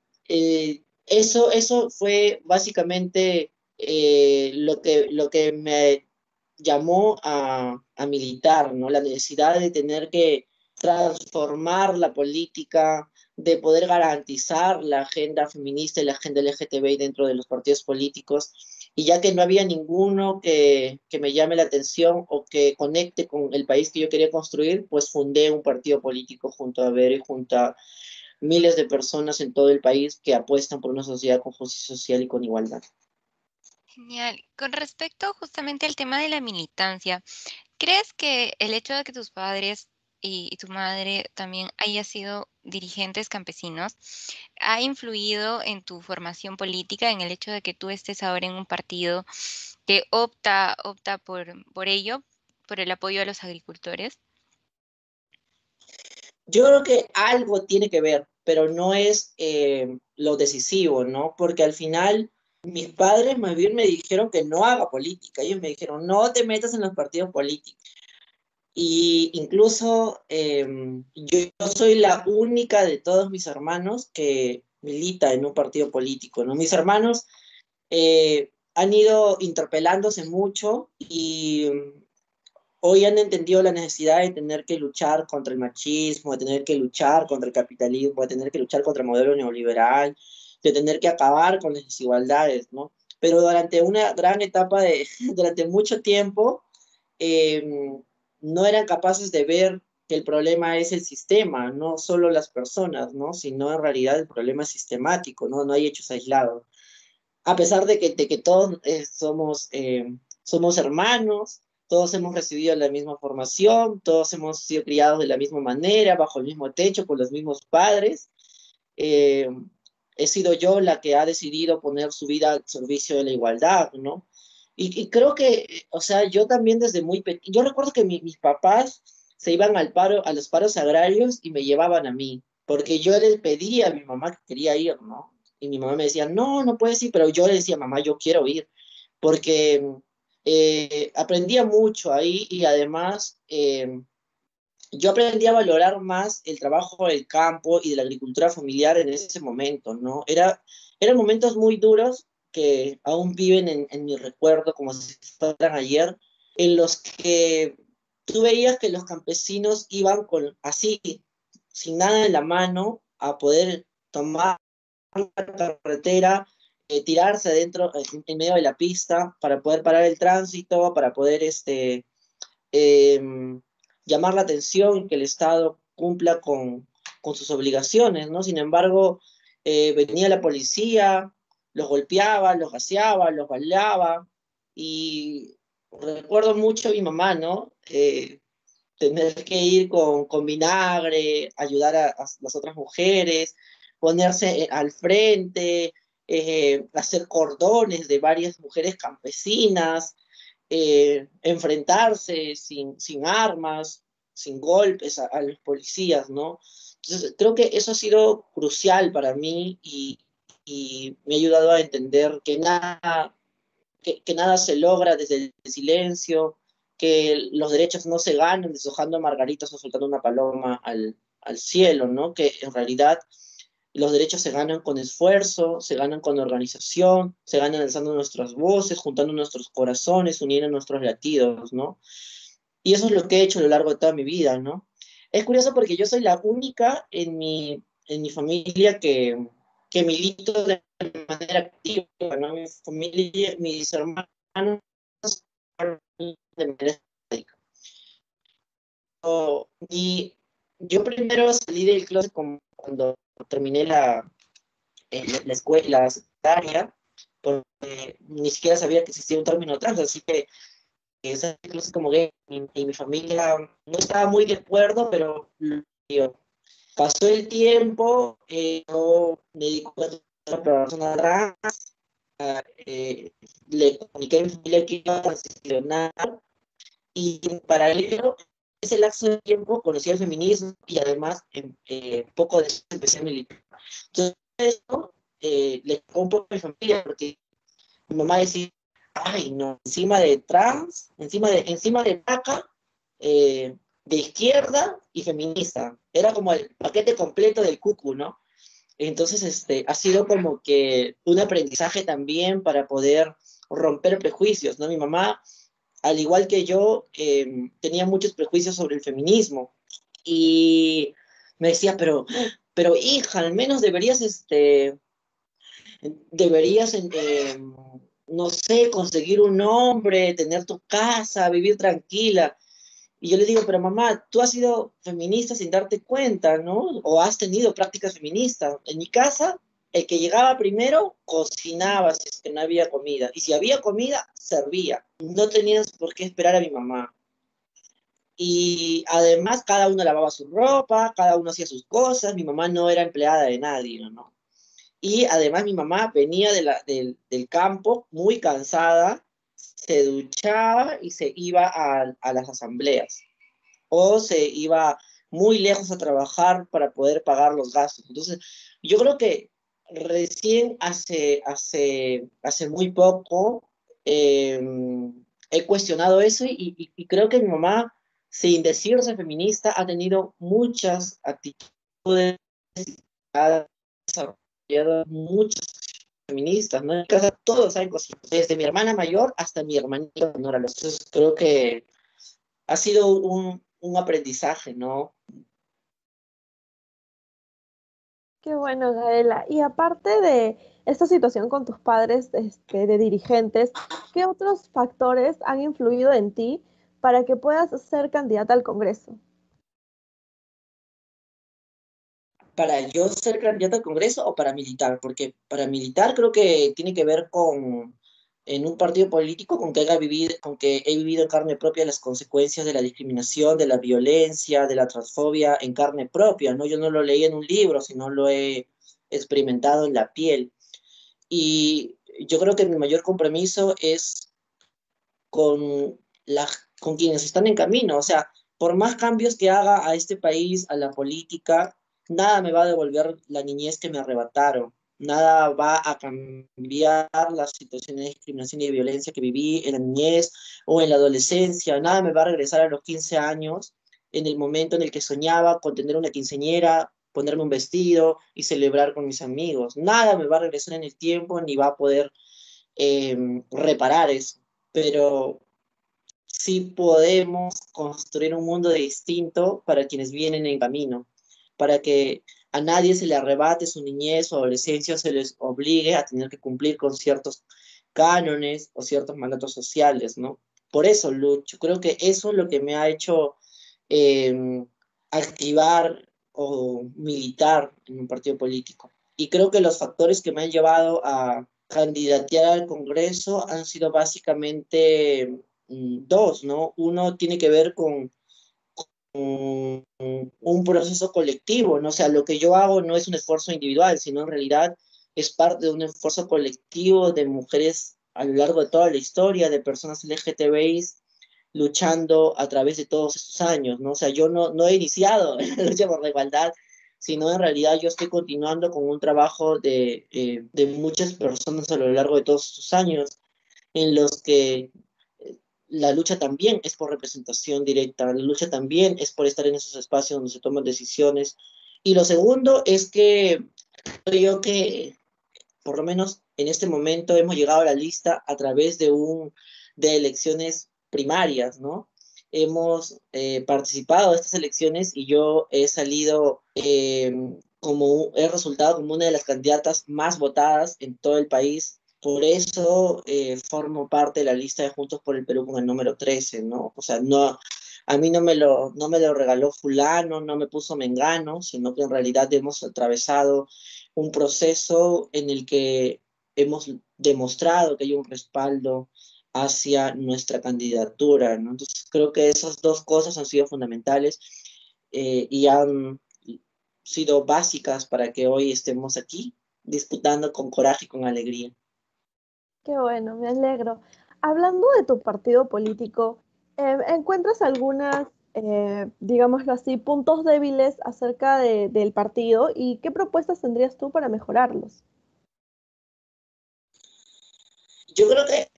eso fue básicamente lo que me llamó a militar, ¿no? La necesidad de tener que transformar la política, de poder garantizar la agenda feminista y la agenda LGTBI dentro de los partidos políticos, y ya que no había ninguno que me llame la atención o que conecte con el país que yo quería construir, pues fundé un partido político junto a Ver y junto a miles de personas en todo el país que apuestan por una sociedad con justicia social y con igualdad. Genial. Con respecto justamente al tema de la militancia, ¿crees que el hecho de que tus padres y tu madre también haya sido dirigentes campesinos ha influido en tu formación política, en el hecho de que tú estés ahora en un partido que opta por ello, por el apoyo a los agricultores? Yo creo que algo tiene que ver, pero no es lo decisivo, ¿no? Porque al final mis padres más bien me dijeron que no haga política. Ellos me dijeron, no te metas en los partidos políticos. Y incluso yo soy la única de todos mis hermanos que milita en un partido político, ¿no? Mis hermanos han ido interpelándose mucho, y hoy han entendido la necesidad de tener que luchar contra el machismo, de tener que luchar contra el capitalismo, de tener que luchar contra el modelo neoliberal, de tener que acabar con las desigualdades, ¿no? Pero durante una gran etapa durante mucho tiempo, eh, no eran capaces de ver que el problema es el sistema, no solo las personas, ¿no? Sino en realidad el problema es sistemático, ¿no? No hay hechos aislados. A pesar de que todos somos hermanos, todos hemos recibido la misma formación, todos hemos sido criados de la misma manera, bajo el mismo techo, con los mismos padres, eh, he sido yo la que ha decidido poner su vida al servicio de la igualdad, ¿no? Y creo que, o sea, yo también desde muy pequeño, yo recuerdo que mis papás se iban al paro, a los paros agrarios y me llevaban a mí, porque yo les pedía a mi mamá que quería ir, ¿no? Y mi mamá me decía, no, no puedes ir, pero yo le decía, mamá, yo quiero ir, porque aprendía mucho ahí, y además yo aprendí a valorar más el trabajo del campo y de la agricultura familiar en ese momento, ¿no? Eran momentos muy duros que aún viven en mi recuerdo como si fueran ayer, en los que tú veías que los campesinos iban con, así, sin nada en la mano, a poder tomar la carretera, tirarse dentro, en medio de la pista, para poder parar el tránsito, para poder eh, llamar la atención y que el Estado cumpla con sus obligaciones, ¿no? Sin embargo, venía la policía, los golpeaba, los gaseaba, los baleaba, y recuerdo mucho a mi mamá, ¿no? Tener que ir con vinagre, ayudar a las otras mujeres, ponerse al frente, hacer cordones de varias mujeres campesinas, enfrentarse sin armas, sin golpes a los policías, ¿no? Entonces, creo que eso ha sido crucial para mí y me ha ayudado a entender que nada se logra desde el silencio, que los derechos no se ganan deshojando margaritas o soltando una paloma al cielo, ¿no? Que en realidad los derechos se ganan con esfuerzo, se ganan con organización, se ganan alzando nuestras voces, juntando nuestros corazones, uniendo nuestros latidos, ¿no? Y eso es lo que he hecho a lo largo de toda mi vida, ¿no? Es curioso porque yo soy la única en mi familia que milito de manera activa, ¿no? Mi familia, mis hermanos, de manera esporádica. Y yo primero salí del closet cuando terminé la escuela, la secundaria, porque ni siquiera sabía que existía un término trans, así que esa incluso como gay y mi familia no estaba muy de acuerdo, pero yo, pasó el tiempo, yo me di cuenta de una persona trans, eh, le comuniqué a mi familia que iba a transicionar y en paralelo, ese lapso de tiempo conocí el feminismo y además poco después empecé a militar. Entonces, eso le tocó un poco a mi familia porque mi mamá decía, ay, no, encima de trans, encima de vaca, de izquierda y feminista. Era como el paquete completo del cucu, ¿no? Entonces, ha sido como que un aprendizaje también para poder romper prejuicios, ¿no? Mi mamá, al igual que yo, tenía muchos prejuicios sobre el feminismo y me decía, pero hija, al menos deberías, no sé, conseguir un hombre, tener tu casa, vivir tranquila. Y yo le digo, pero mamá, tú has sido feminista sin darte cuenta, ¿no? O has tenido prácticas feministas. En mi casa, el que llegaba primero cocinaba si es que no había comida. Y si había comida, servía. No tenías por qué esperar a mi mamá. Y además, cada uno lavaba su ropa, cada uno hacía sus cosas. Mi mamá no era empleada de nadie, ¿no? Y además mi mamá venía del campo muy cansada, se duchaba y se iba a las asambleas o se iba muy lejos a trabajar para poder pagar los gastos. Entonces, yo creo que recién hace muy poco eh, he cuestionado eso y creo que mi mamá, sin decirse feminista, ha tenido muchas actitudes, ha desarrollado muchas feministas, ¿no? En mi casa todos saben cosas, desde mi hermana mayor hasta mi hermanita menor. Entonces creo que ha sido un aprendizaje, ¿no? Qué bueno, Gaela. Y aparte de esta situación con tus padres, de dirigentes, ¿qué otros factores han influido en ti para que puedas ser candidata al Congreso? Para yo ser candidato al Congreso o para militar, porque para militar creo que tiene que ver en un partido político con que he vivido en carne propia las consecuencias de la discriminación, de la violencia, de la transfobia en carne propia, ¿no? Yo no lo leí en un libro, sino lo he experimentado en la piel. Y yo creo que mi mayor compromiso es con, con quienes están en camino. O sea, por más cambios que haga a este país, a la política, nada me va a devolver la niñez que me arrebataron. Nada va a cambiar las situaciones de discriminación y de violencia que viví en la niñez o en la adolescencia. Nada me va a regresar a los 15 años en el momento en el que soñaba con tener una quinceañera, ponerme un vestido y celebrar con mis amigos. Nada me va a regresar en el tiempo ni va a poder reparar eso, pero sí podemos construir un mundo distinto para quienes vienen en camino, para que a nadie se le arrebate su niñez o adolescencia, o se les obligue a tener que cumplir con ciertos cánones o ciertos mandatos sociales, ¿no? Por eso lucho. Creo que eso es lo que me ha hecho eh, activar o militar en un partido político. Y creo que los factores que me han llevado a candidatear al Congreso han sido básicamente dos, ¿no? Uno tiene que ver con un proceso colectivo, ¿no? O sea, lo que yo hago no es un esfuerzo individual, sino en realidad es parte de un esfuerzo colectivo de mujeres a lo largo de toda la historia, de personas LGTBI luchando a través de todos estos años, ¿no? O sea, yo no he iniciado la lucha por la igualdad, sino en realidad yo estoy continuando con un trabajo de muchas personas a lo largo de todos estos años, en los que la lucha también es por representación directa, la lucha también es por estar en esos espacios donde se toman decisiones. Y lo segundo es que creo yo que por lo menos en este momento hemos llegado a la lista a través de elecciones primarias, ¿no? Hemos participado de estas elecciones y yo he salido he resultado como una de las candidatas más votadas en todo el país. Por eso formo parte de la lista de Juntos por el Perú con el número 13, ¿no? O sea, no, a mí no me lo regaló fulano, no me puso mengano, sino que en realidad hemos atravesado un proceso en el que hemos demostrado que hay un respaldo hacia nuestra candidatura, ¿no? Entonces creo que esas dos cosas han sido fundamentales y han sido básicas para que hoy estemos aquí disputando con coraje y con alegría. Qué bueno, me alegro. Hablando de tu partido político, ¿encuentras algunas, digámoslo así, puntos débiles acerca del partido y qué propuestas tendrías tú para mejorarlos? Yo creo que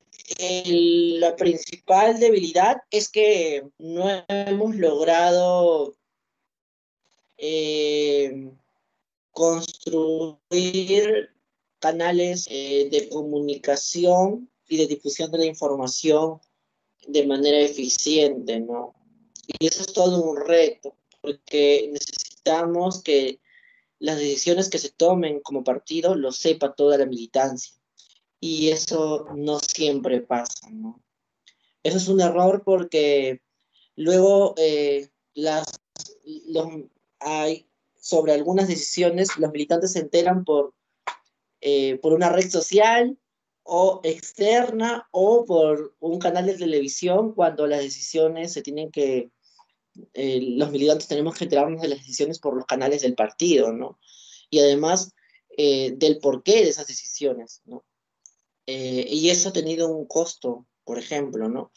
la principal debilidad es que no hemos logrado eh, construir canales de comunicación y de difusión de la información de manera eficiente, ¿no? Y eso es todo un reto, porque necesitamos que las decisiones que se tomen como partido lo sepa toda la militancia. Y eso no siempre pasa, ¿no? Eso es un error porque luego los, hay, sobre algunas decisiones los militantes se enteran por una red social o externa o por un canal de televisión cuando las decisiones se tienen que, los militantes tenemos que enterarnos de las decisiones por los canales del partido, ¿no? Y además del porqué de esas decisiones, ¿no? Y eso ha tenido un costo, por ejemplo, ¿no?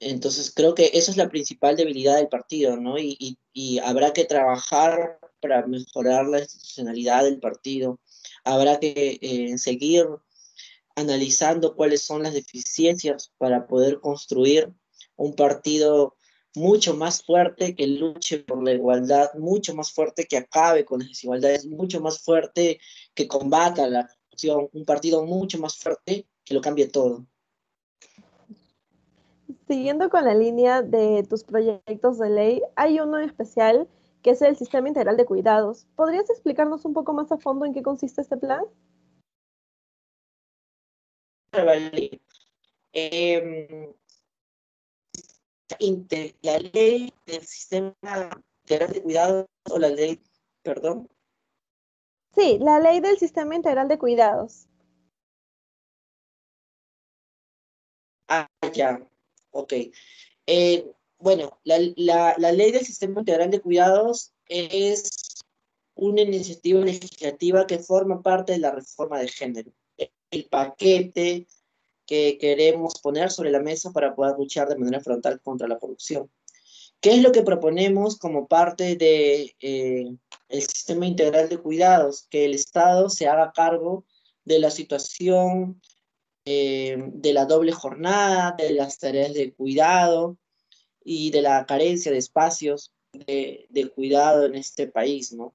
Entonces creo que eso es la principal debilidad del partido, ¿no? Y habrá que trabajar para mejorar la institucionalidad del partido. Habrá que seguir analizando cuáles son las deficiencias para poder construir un partido mucho más fuerte que luche por la igualdad, mucho más fuerte que acabe con las desigualdades, mucho más fuerte que combata la corrupción, un partido mucho más fuerte que lo cambie todo. Siguiendo con la línea de tus proyectos de ley, hay uno en especial que es el Sistema Integral de Cuidados. ¿Podrías explicarnos un poco más a fondo en qué consiste este plan? Eh, la ley del sistema integral de cuidados o la ley, perdón. Sí, la ley del Sistema Integral de Cuidados. Ah, ya, ok. Bueno, la ley del sistema integral de cuidados es una iniciativa legislativa que forma parte de la reforma de género. El paquete que queremos poner sobre la mesa para poder luchar de manera frontal contra la corrupción. ¿Qué es lo que proponemos como parte de el sistema integral de cuidados? Que el Estado se haga cargo de la situación de la doble jornada, de las tareas de cuidado y de la carencia de espacios de cuidado en este país, ¿no?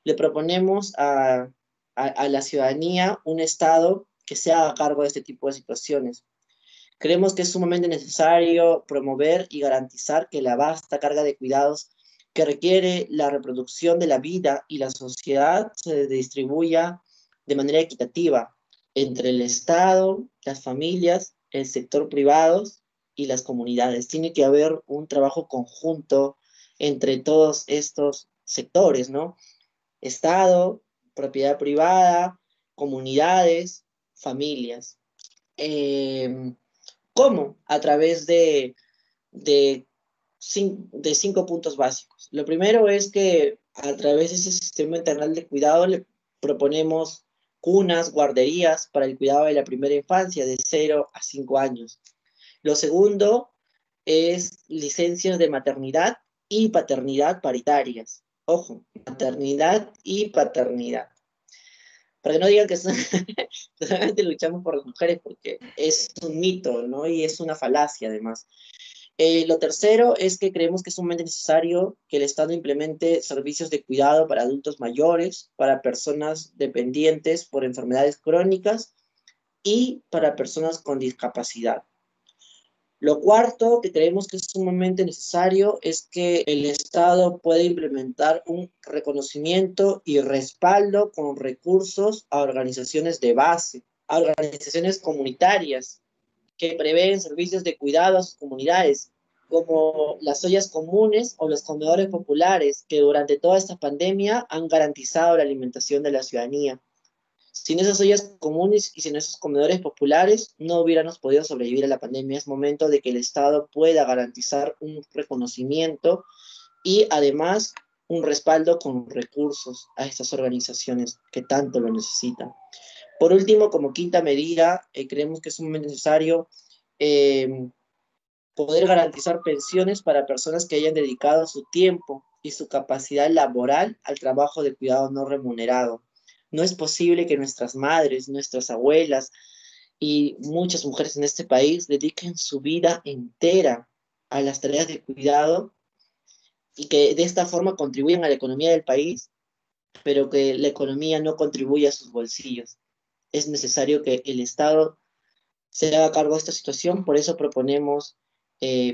Le proponemos a la ciudadanía un Estado que se haga cargo de este tipo de situaciones. Creemos que es sumamente necesario promover y garantizar que la vasta carga de cuidados que requiere la reproducción de la vida y la sociedad se distribuya de manera equitativa entre el Estado, las familias, el sector privado y las comunidades. Tiene que haber un trabajo conjunto entre todos estos sectores, ¿no? Estado, propiedad privada, comunidades, familias. Eh, ¿Cómo? A través de, de 5 puntos básicos. Lo primero es que a través de ese sistema integral de cuidado le proponemos cunas, guarderías para el cuidado de la primera infancia de 0 a 5 años. Lo segundo es licencias de maternidad y paternidad paritarias. Ojo, maternidad y paternidad. Para que no digan que solamente luchamos por las mujeres, porque es un mito, ¿no? Y es una falacia, además. Lo tercero es que creemos que es sumamente necesario que el Estado implemente servicios de cuidado para adultos mayores, para personas dependientes por enfermedades crónicas y para personas con discapacidad. Lo cuarto que creemos que es sumamente necesario es que el Estado pueda implementar un reconocimiento y respaldo con recursos a organizaciones de base, a organizaciones comunitarias que prevén servicios de cuidado a sus comunidades, como las ollas comunes o los comedores populares, que durante toda esta pandemia han garantizado la alimentación de la ciudadanía. Sin esas ollas comunes y sin esos comedores populares, no hubiéramos podido sobrevivir a la pandemia. Es momento de que el Estado pueda garantizar un reconocimiento y además un respaldo con recursos a estas organizaciones que tanto lo necesitan. Por último, como quinta medida, creemos que es muy necesario eh, poder garantizar pensiones para personas que hayan dedicado su tiempo y su capacidad laboral al trabajo de cuidado no remunerado. No es posible que nuestras madres, nuestras abuelas y muchas mujeres en este país dediquen su vida entera a las tareas de cuidado y que de esta forma contribuyan a la economía del país, pero que la economía no contribuya a sus bolsillos. Es necesario que el Estado se haga cargo de esta situación, por eso proponemos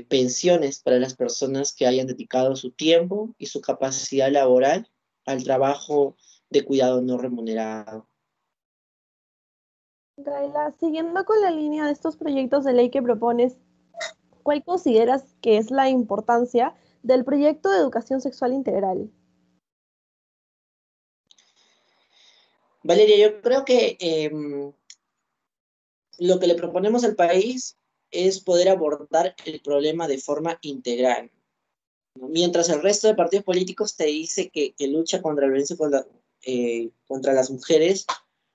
pensiones para las personas que hayan dedicado su tiempo y su capacidad laboral al trabajo de cuidado no remunerado. Gaila, siguiendo con la línea de estos proyectos de ley que propones, ¿cuál consideras que es la importancia del proyecto de educación sexual integral? Valeria, yo creo que lo que le proponemos al país es poder abordar el problema de forma integral, ¿no? Mientras el resto de partidos políticos te dice que lucha contra la violencia contra las mujeres,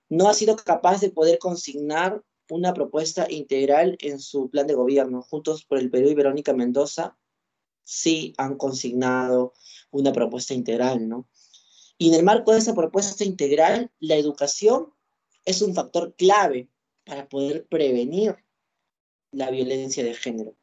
no ha sido capaz de poder consignar una propuesta integral en su plan de gobierno. Juntos por el Perú y Verónica Mendoza sí han consignado una propuesta integral, ¿no? Y en el marco de esa propuesta integral, la educación es un factor clave para poder prevenir la violencia de género.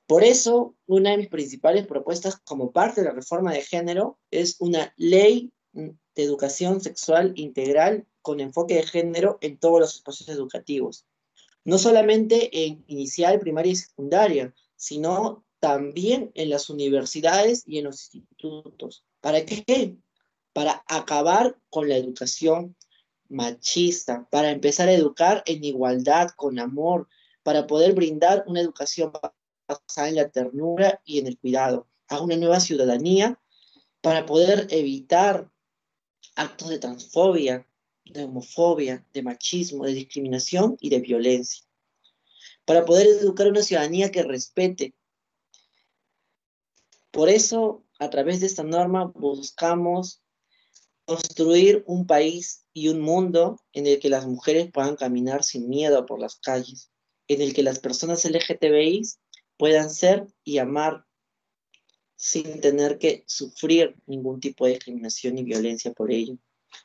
Por eso, una de mis principales propuestas como parte de la reforma de género es una ley de educación sexual integral con enfoque de género en todos los espacios educativos. No solamente en inicial, primaria y secundaria, sino también en las universidades y en los institutos. ¿Para qué? Para acabar con la educación machista, para empezar a educar en igualdad, con amor, para poder brindar una educación basada en la ternura y en el cuidado, a una nueva ciudadanía, para poder evitar actos de transfobia, de homofobia, de machismo, de discriminación y de violencia, para poder educar a una ciudadanía que respete. Por eso, a través de esta norma, buscamos construir un país y un mundo en el que las mujeres puedan caminar sin miedo por las calles, en el que las personas LGTBI puedan ser y amar sin tener que sufrir ningún tipo de discriminación ni violencia por ello.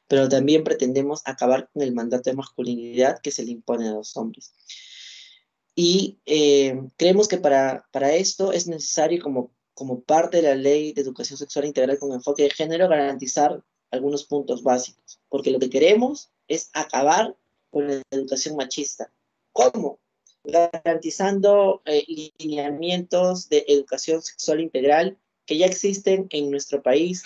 Pero también pretendemos acabar con el mandato de masculinidad que se le impone a los hombres. Y creemos que para esto es necesario, como como parte de la Ley de Educación Sexual Integral con enfoque de género, garantizar algunos puntos básicos, porque lo que queremos es acabar con la educación machista. ¿Cómo? Garantizando lineamientos de educación sexual integral que ya existen en nuestro país,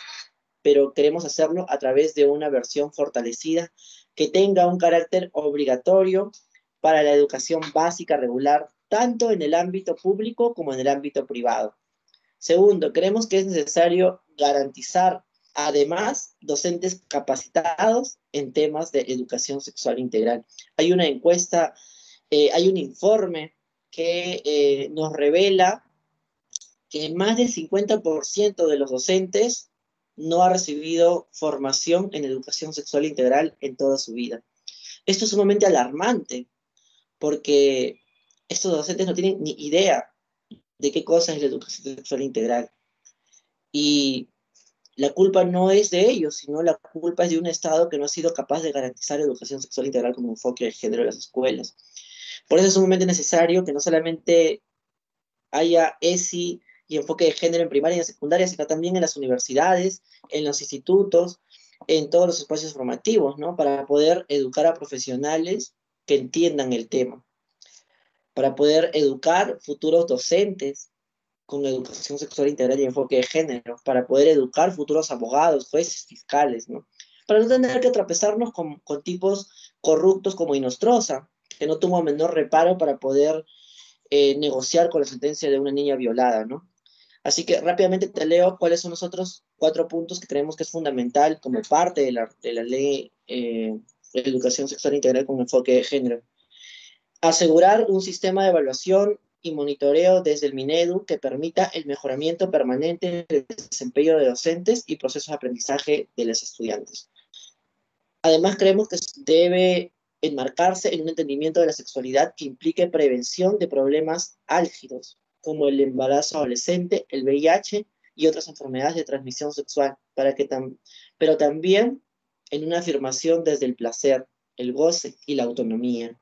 pero queremos hacerlo a través de una versión fortalecida que tenga un carácter obligatorio para la educación básica regular, tanto en el ámbito público como en el ámbito privado. Segundo, creemos que es necesario garantizar, además, docentes capacitados en temas de educación sexual integral. Hay una encuesta, hay un informe que nos revela que más del 50% de los docentes no ha recibido formación en educación sexual integral en toda su vida. Esto es sumamente alarmante, porque estos docentes no tienen ni idea de qué cosa es la educación sexual integral. Y la culpa no es de ellos, sino la culpa es de un Estado que no ha sido capaz de garantizar educación sexual integral como enfoque de género en las escuelas. Por eso es sumamente necesario que no solamente haya ESI y enfoque de género en primaria y en secundaria, sino también en las universidades, en los institutos, en todos los espacios formativos, ¿no? Para poder educar a profesionales que entiendan el tema, para poder educar futuros docentes con educación sexual integral y enfoque de género, para poder educar futuros abogados, jueces, fiscales, ¿no? Para no tener que tropezarnos con tipos corruptos como Inostroza, que no tuvo menor reparo para poder negociar con la sentencia de una niña violada, ¿no? Así que rápidamente te leo cuáles son los otros 4 puntos que creemos que es fundamental como parte de la ley de educación sexual integral con enfoque de género. Asegurar un sistema de evaluación y monitoreo desde el Minedu que permita el mejoramiento permanente del desempeño de docentes y procesos de aprendizaje de los estudiantes. Además, creemos que debe enmarcarse en un entendimiento de la sexualidad que implique prevención de problemas álgidos, como el embarazo adolescente, el VIH y otras enfermedades de transmisión sexual, pero también en una afirmación desde el placer, el goce y la autonomía.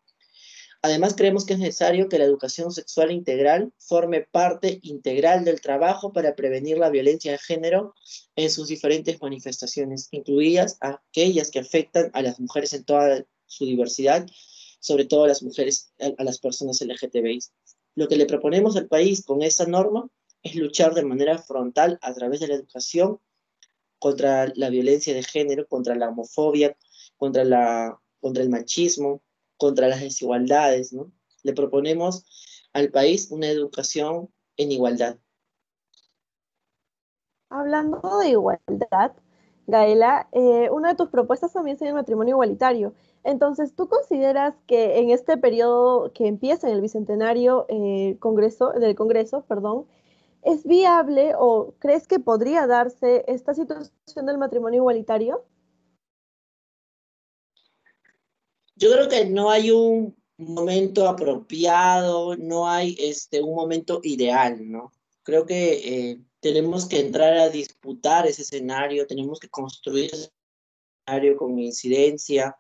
Además, creemos que es necesario que la educación sexual integral forme parte integral del trabajo para prevenir la violencia de género en sus diferentes manifestaciones, incluidas aquellas que afectan a las mujeres en toda su diversidad, sobre todo a las mujeres, a las personas LGTBI. Lo que le proponemos al país con esa norma es luchar de manera frontal a través de la educación contra la violencia de género, contra la homofobia, contra el machismo, contra las desigualdades, ¿no? Le proponemos al país una educación en igualdad. Hablando de igualdad, Gaela, una de tus propuestas también es el matrimonio igualitario. Entonces, ¿tú consideras que en este periodo que empieza en el Bicentenario del Congreso, perdón, es viable o crees que podría darse esta situación del matrimonio igualitario? Yo creo que no hay un momento apropiado, no hay un momento ideal, ¿no? Creo que tenemos que entrar a disputar ese escenario, tenemos que construir ese escenario con incidencia,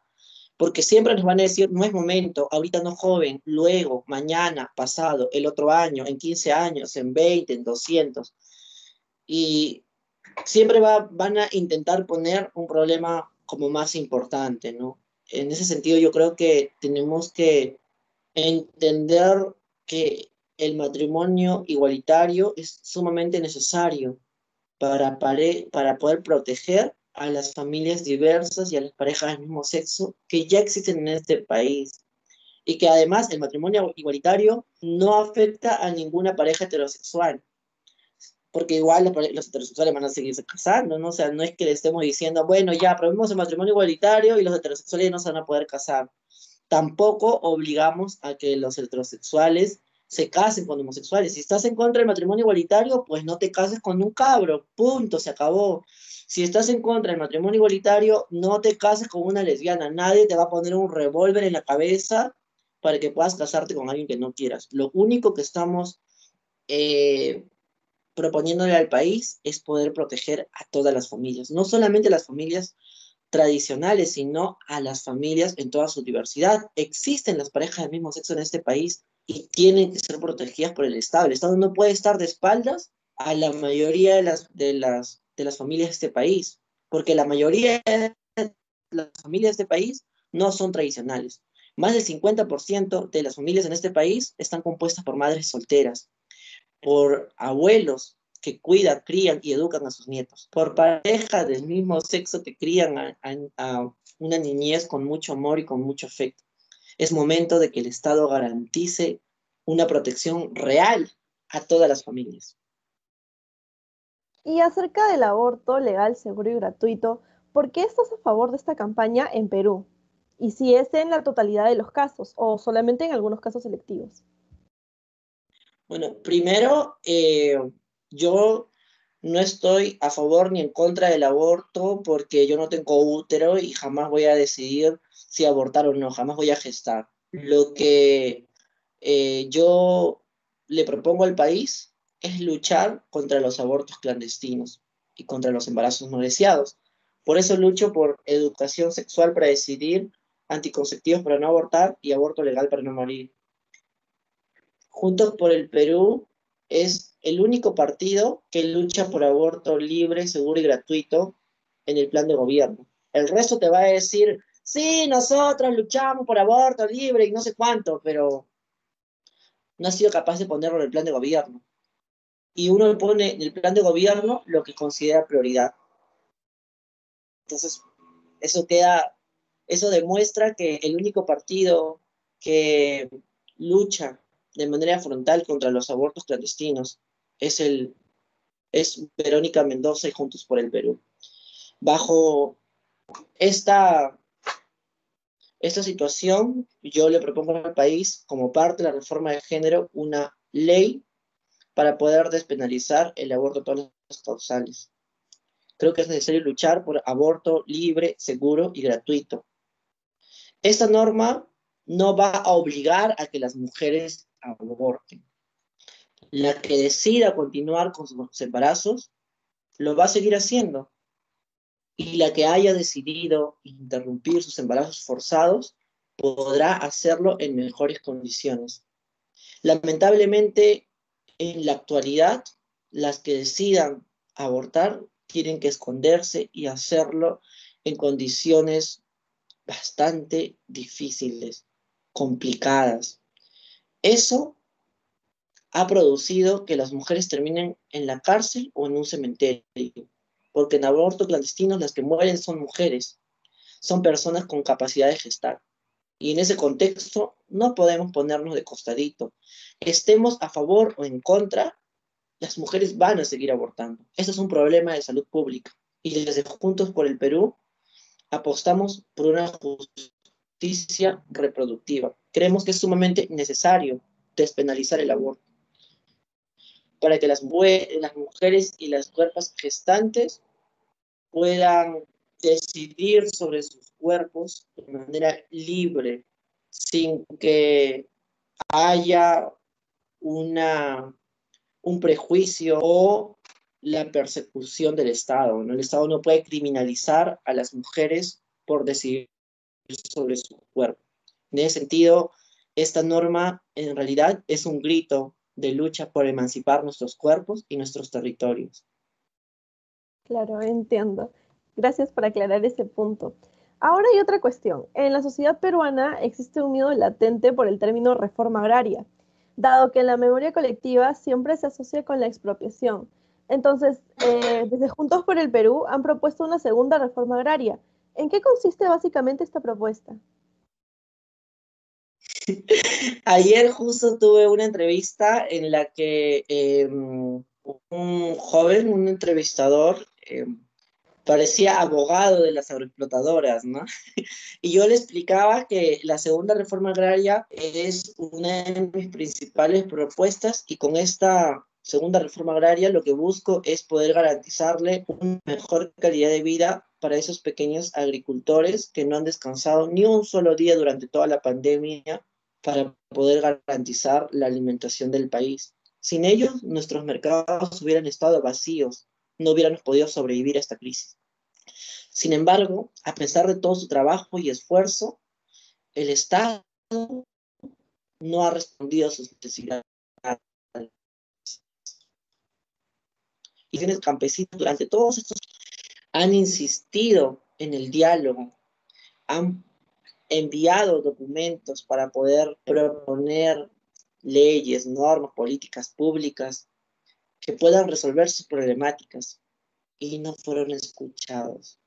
porque siempre nos van a decir, no es momento, ahorita no joven, luego, mañana, pasado, el otro año, en 15 años, en 20, en 200. Y siempre van a intentar poner un problema como más importante, ¿no? En ese sentido, yo creo que tenemos que entender que el matrimonio igualitario es sumamente necesario para poder proteger a las familias diversas y a las parejas del mismo sexo que ya existen en este país. Y que además el matrimonio igualitario no afecta a ninguna pareja heterosexual, porque igual los heterosexuales van a seguirse casando, ¿no? O sea, no es que le estemos diciendo, bueno, ya, probemos el matrimonio igualitario y los heterosexuales no se van a poder casar. Tampoco obligamos a que los heterosexuales se casen con homosexuales. Si estás en contra del matrimonio igualitario, pues no te cases con un cabro, punto, se acabó. Si estás en contra del matrimonio igualitario, no te cases con una lesbiana. Nadie te va a poner un revólver en la cabeza para que puedas casarte con alguien que no quieras. Lo único que estamos eh, proponiéndole al país es poder proteger a todas las familias, no solamente las familias tradicionales, sino a las familias en toda su diversidad. Existen las parejas del mismo sexo en este país y tienen que ser protegidas por el Estado. El Estado no puede estar de espaldas a la mayoría de las familias de este país, porque la mayoría de las familias de este país no son tradicionales. Más del 50% de las familias en este país están compuestas por madres solteras, por abuelos que cuidan, crían y educan a sus nietos, por parejas del mismo sexo que crían a una niñez con mucho amor y con mucho afecto. Es momento de que el Estado garantice una protección real a todas las familias. Y acerca del aborto legal, seguro y gratuito, ¿por qué estás a favor de esta campaña en Perú? Y si es en la totalidad de los casos o solamente en algunos casos selectivos. Bueno, primero, yo no estoy a favor ni en contra del aborto porque yo no tengo útero y jamás voy a decidir si abortar o no, jamás voy a gestar. Lo que yo le propongo al país es luchar contra los abortos clandestinos y contra los embarazos no deseados. Por eso lucho por educación sexual para decidir, anticonceptivos para no abortar y aborto legal para no morir. Juntos por el Perú es el único partido que lucha por aborto libre, seguro y gratuito en el plan de gobierno. El resto te va a decir, sí, nosotros luchamos por aborto libre y no sé cuánto, pero no ha sido capaz de ponerlo en el plan de gobierno. Y uno pone en el plan de gobierno lo que considera prioridad. Entonces, eso queda, eso demuestra que el único partido que lucha de manera frontal contra los abortos clandestinos es es Verónica Mendoza y Juntos por el Perú. Bajo esta, esta situación, yo le propongo al país, como parte de la reforma de género, una ley para poder despenalizar el aborto a todas las causales. Creo que es necesario luchar por aborto libre, seguro y gratuito. Esta norma no va a obligar a que las mujeres aborten. La que decida continuar con sus embarazos lo va a seguir haciendo. Y la que haya decidido interrumpir sus embarazos forzados podrá hacerlo en mejores condiciones. Lamentablemente, en la actualidad, las que decidan abortar tienen que esconderse y hacerlo en condiciones bastante difíciles, complicadas. Eso ha producido que las mujeres terminen en la cárcel o en un cementerio, porque en aborto clandestino las que mueren son mujeres, son personas con capacidad de gestar. Y en ese contexto no podemos ponernos de costadito. Estemos a favor o en contra, las mujeres van a seguir abortando. Eso es un problema de salud pública. Y desde Juntos por el Perú apostamos por una justicia reproductiva. Creemos que es sumamente necesario despenalizar el aborto para que las mujeres y las cuerpos gestantes puedan decidir sobre sus cuerpos de manera libre, sin que haya una, un prejuicio o la persecución del Estado, ¿no? El Estado no puede criminalizar a las mujeres por decidir sobre su cuerpo. En ese sentido, esta norma en realidad es un grito de lucha por emancipar nuestros cuerpos y nuestros territorios. Claro, entiendo. Gracias por aclarar ese punto. Ahora hay otra cuestión. En la sociedad peruana existe un miedo latente por el término reforma agraria, dado que en la memoria colectiva siempre se asocia con la expropiación. Entonces, desde Juntos por el Perú han propuesto una segunda reforma agraria. ¿En qué consiste básicamente esta propuesta? Ayer justo tuve una entrevista en la que un joven, un entrevistador, parecía abogado de las agroexplotadoras, ¿no? Y yo le explicaba que la segunda reforma agraria es una de mis principales propuestas y con esta segunda reforma agraria lo que busco es poder garantizarle una mejor calidad de vida para esos pequeños agricultores que no han descansado ni un solo día durante toda la pandemia para poder garantizar la alimentación del país. Sin ellos, nuestros mercados hubieran estado vacíos, no hubiéramos podido sobrevivir a esta crisis. Sin embargo, a pesar de todo su trabajo y esfuerzo, el Estado no ha respondido a sus necesidades. y los campesinos durante todos estos han insistido en el diálogo, han enviado documentos para poder proponer leyes, normas, políticas públicas que puedan resolver sus problemáticas y no fueron escuchados.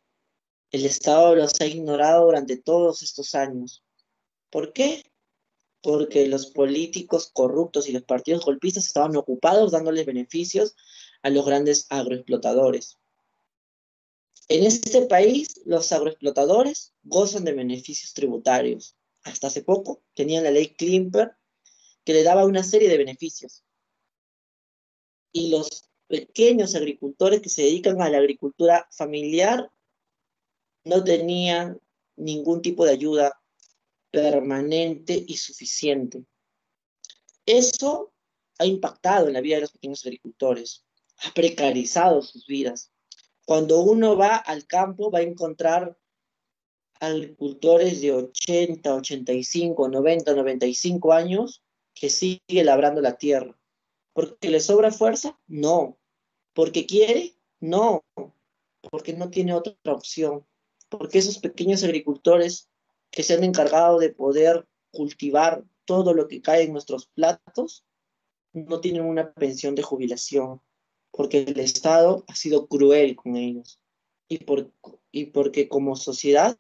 El Estado los ha ignorado durante todos estos años. ¿Por qué? Porque los políticos corruptos y los partidos golpistas estaban ocupados dándoles beneficios a los grandes agroexplotadores. En este país, los agroexplotadores gozan de beneficios tributarios. Hasta hace poco tenían la ley Klimper que le daba una serie de beneficios. Y los pequeños agricultores que se dedican a la agricultura familiar no tenían ningún tipo de ayuda permanente y suficiente. Eso ha impactado en la vida de los pequeños agricultores, ha precarizado sus vidas. Cuando uno va al campo va a encontrar agricultores de 80, 85, 90, 95 años que sigue labrando la tierra. ¿Porque le sobra fuerza? No. ¿Porque quiere? No. Porque no tiene otra opción. Porque esos pequeños agricultores que se han encargado de poder cultivar todo lo que cae en nuestros platos, no tienen una pensión de jubilación, porque el Estado ha sido cruel con ellos. Y porque como sociedad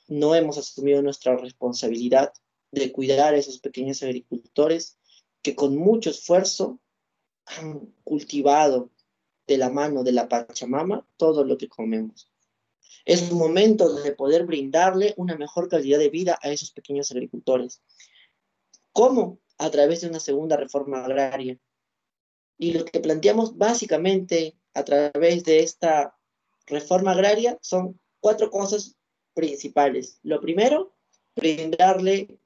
no hemos asumido nuestra responsabilidad de cuidar a esos pequeños agricultores que con mucho esfuerzo han cultivado de la mano de la Pachamama todo lo que comemos. Es un momento de poder brindarle una mejor calidad de vida a esos pequeños agricultores. ¿Cómo? A través de una segunda reforma agraria. Y lo que planteamos básicamente a través de esta reforma agraria son 4 cosas principales. Lo primero, brindarle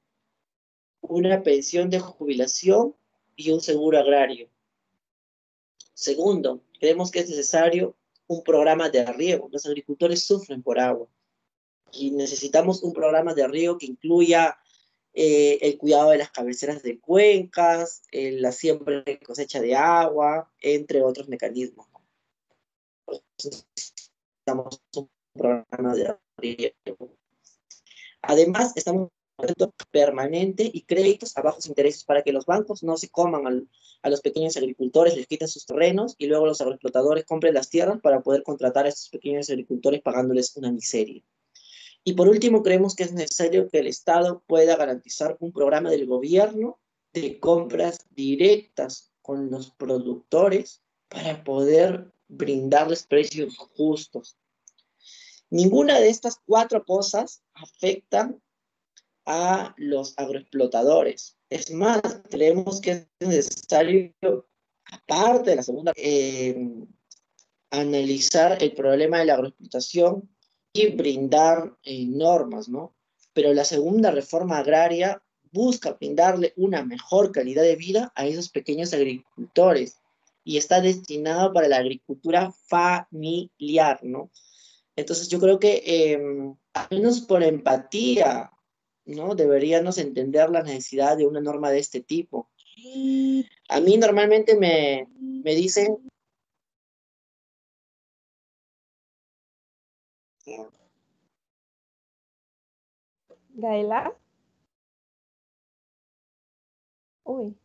una pensión de jubilación y un seguro agrario. Segundo, creemos que es necesario un programa de riego. Los agricultores sufren por agua y necesitamos un programa de riego que incluya el cuidado de las cabeceras de cuencas, la siembra y cosecha de agua, entre otros mecanismos. Necesitamos un programa de riego. Además, estamos permanente y créditos a bajos intereses para que los bancos no se coman a los pequeños agricultores, les quiten sus terrenos y luego los agroexplotadores compren las tierras para poder contratar a estos pequeños agricultores pagándoles una miseria. Y por último, creemos que es necesario que el Estado pueda garantizar un programa del gobierno de compras directas con los productores para poder brindarles precios justos. Ninguna de estas 4 cosas afectan a los agroexplotadores. Es más, creemos que es necesario, aparte de la segunda, analizar el problema de la agroexplotación y brindar normas, ¿no? Pero la segunda reforma agraria busca brindarle una mejor calidad de vida a esos pequeños agricultores y está destinado para la agricultura familiar, ¿no? Entonces yo creo que, al menos por empatía, ¿no? Deberíamos entender la necesidad de una norma de este tipo. A mí normalmente me dicen... Gaela. Uy.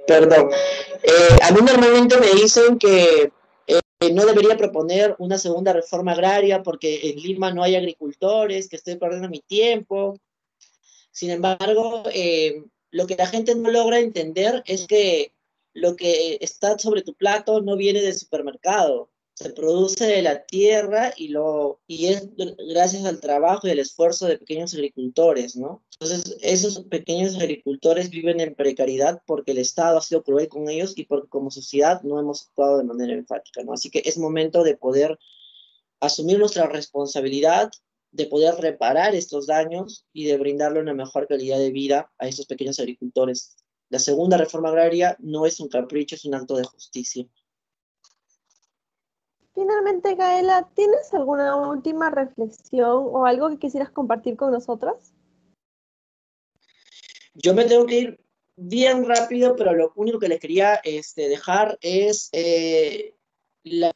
Perdón. A mí normalmente me dicen que no debería proponer una segunda reforma agraria porque en Lima no hay agricultores, que estoy perdiendo mi tiempo. Sin embargo, lo que la gente no logra entender es que lo que está sobre tu plato no viene del supermercado, se produce de la tierra y es gracias al trabajo y al esfuerzo de pequeños agricultores, ¿no? Entonces, esos pequeños agricultores viven en precariedad porque el Estado ha sido cruel con ellos y porque como sociedad no hemos actuado de manera enfática, ¿no? Así que es momento de poder asumir nuestra responsabilidad, de poder reparar estos daños y de brindarle una mejor calidad de vida a estos pequeños agricultores. La segunda reforma agraria no es un capricho, es un acto de justicia. Finalmente, Gaela, ¿tienes alguna última reflexión o algo que quisieras compartir con nosotros? Yo me tengo que ir, Bien rápido, pero lo único que les quería dejar es la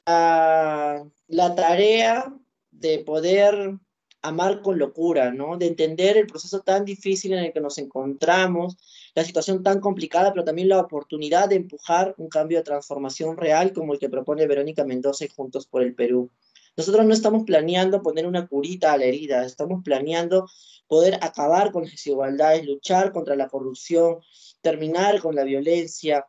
tarea de poder amar con locura, ¿no? De entender el proceso tan difícil en el que nos encontramos, la situación tan complicada, pero también la oportunidad de empujar un cambio de transformación real como el que propone Verónica Mendoza y Juntos por el Perú. Nosotros no estamos planeando poner una curita a la herida, estamos planeando poder acabar con las desigualdades, luchar contra la corrupción, terminar con la violencia,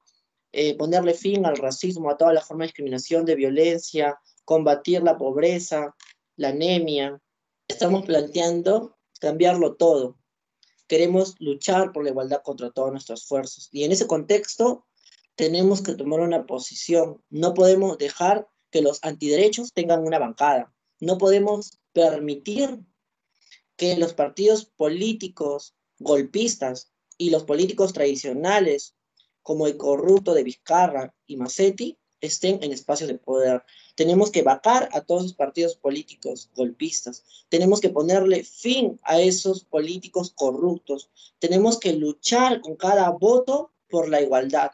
ponerle fin al racismo, a todas las formas de discriminación, de violencia, combatir la pobreza, la anemia. Estamos planteando cambiarlo todo. Queremos luchar por la igualdad contra todas nuestras fuerzas. Y en ese contexto tenemos que tomar una posición. No podemos dejar que los antiderechos tengan una bancada. No podemos permitir que los partidos políticos golpistas y los políticos tradicionales, como el corrupto de Vizcarra y Massetti, estén en espacios de poder. Tenemos que vacar a todos los partidos políticos golpistas. Tenemos que ponerle fin a esos políticos corruptos. Tenemos que luchar con cada voto por la igualdad.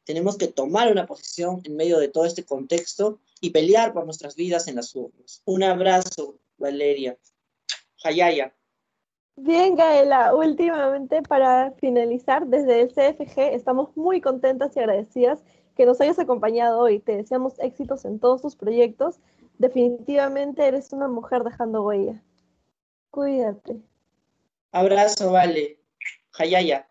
Tenemos que tomar una posición en medio de todo este contexto y pelear por nuestras vidas en las urnas. Un abrazo, Valeria. Hayaya. Bien, Gaela, últimamente para finalizar, desde el CFG estamos muy contentas y agradecidas que nos hayas acompañado hoy. Te deseamos éxitos en todos tus proyectos. Definitivamente eres una mujer dejando huella. Cuídate. Abrazo, vale. Hayaya.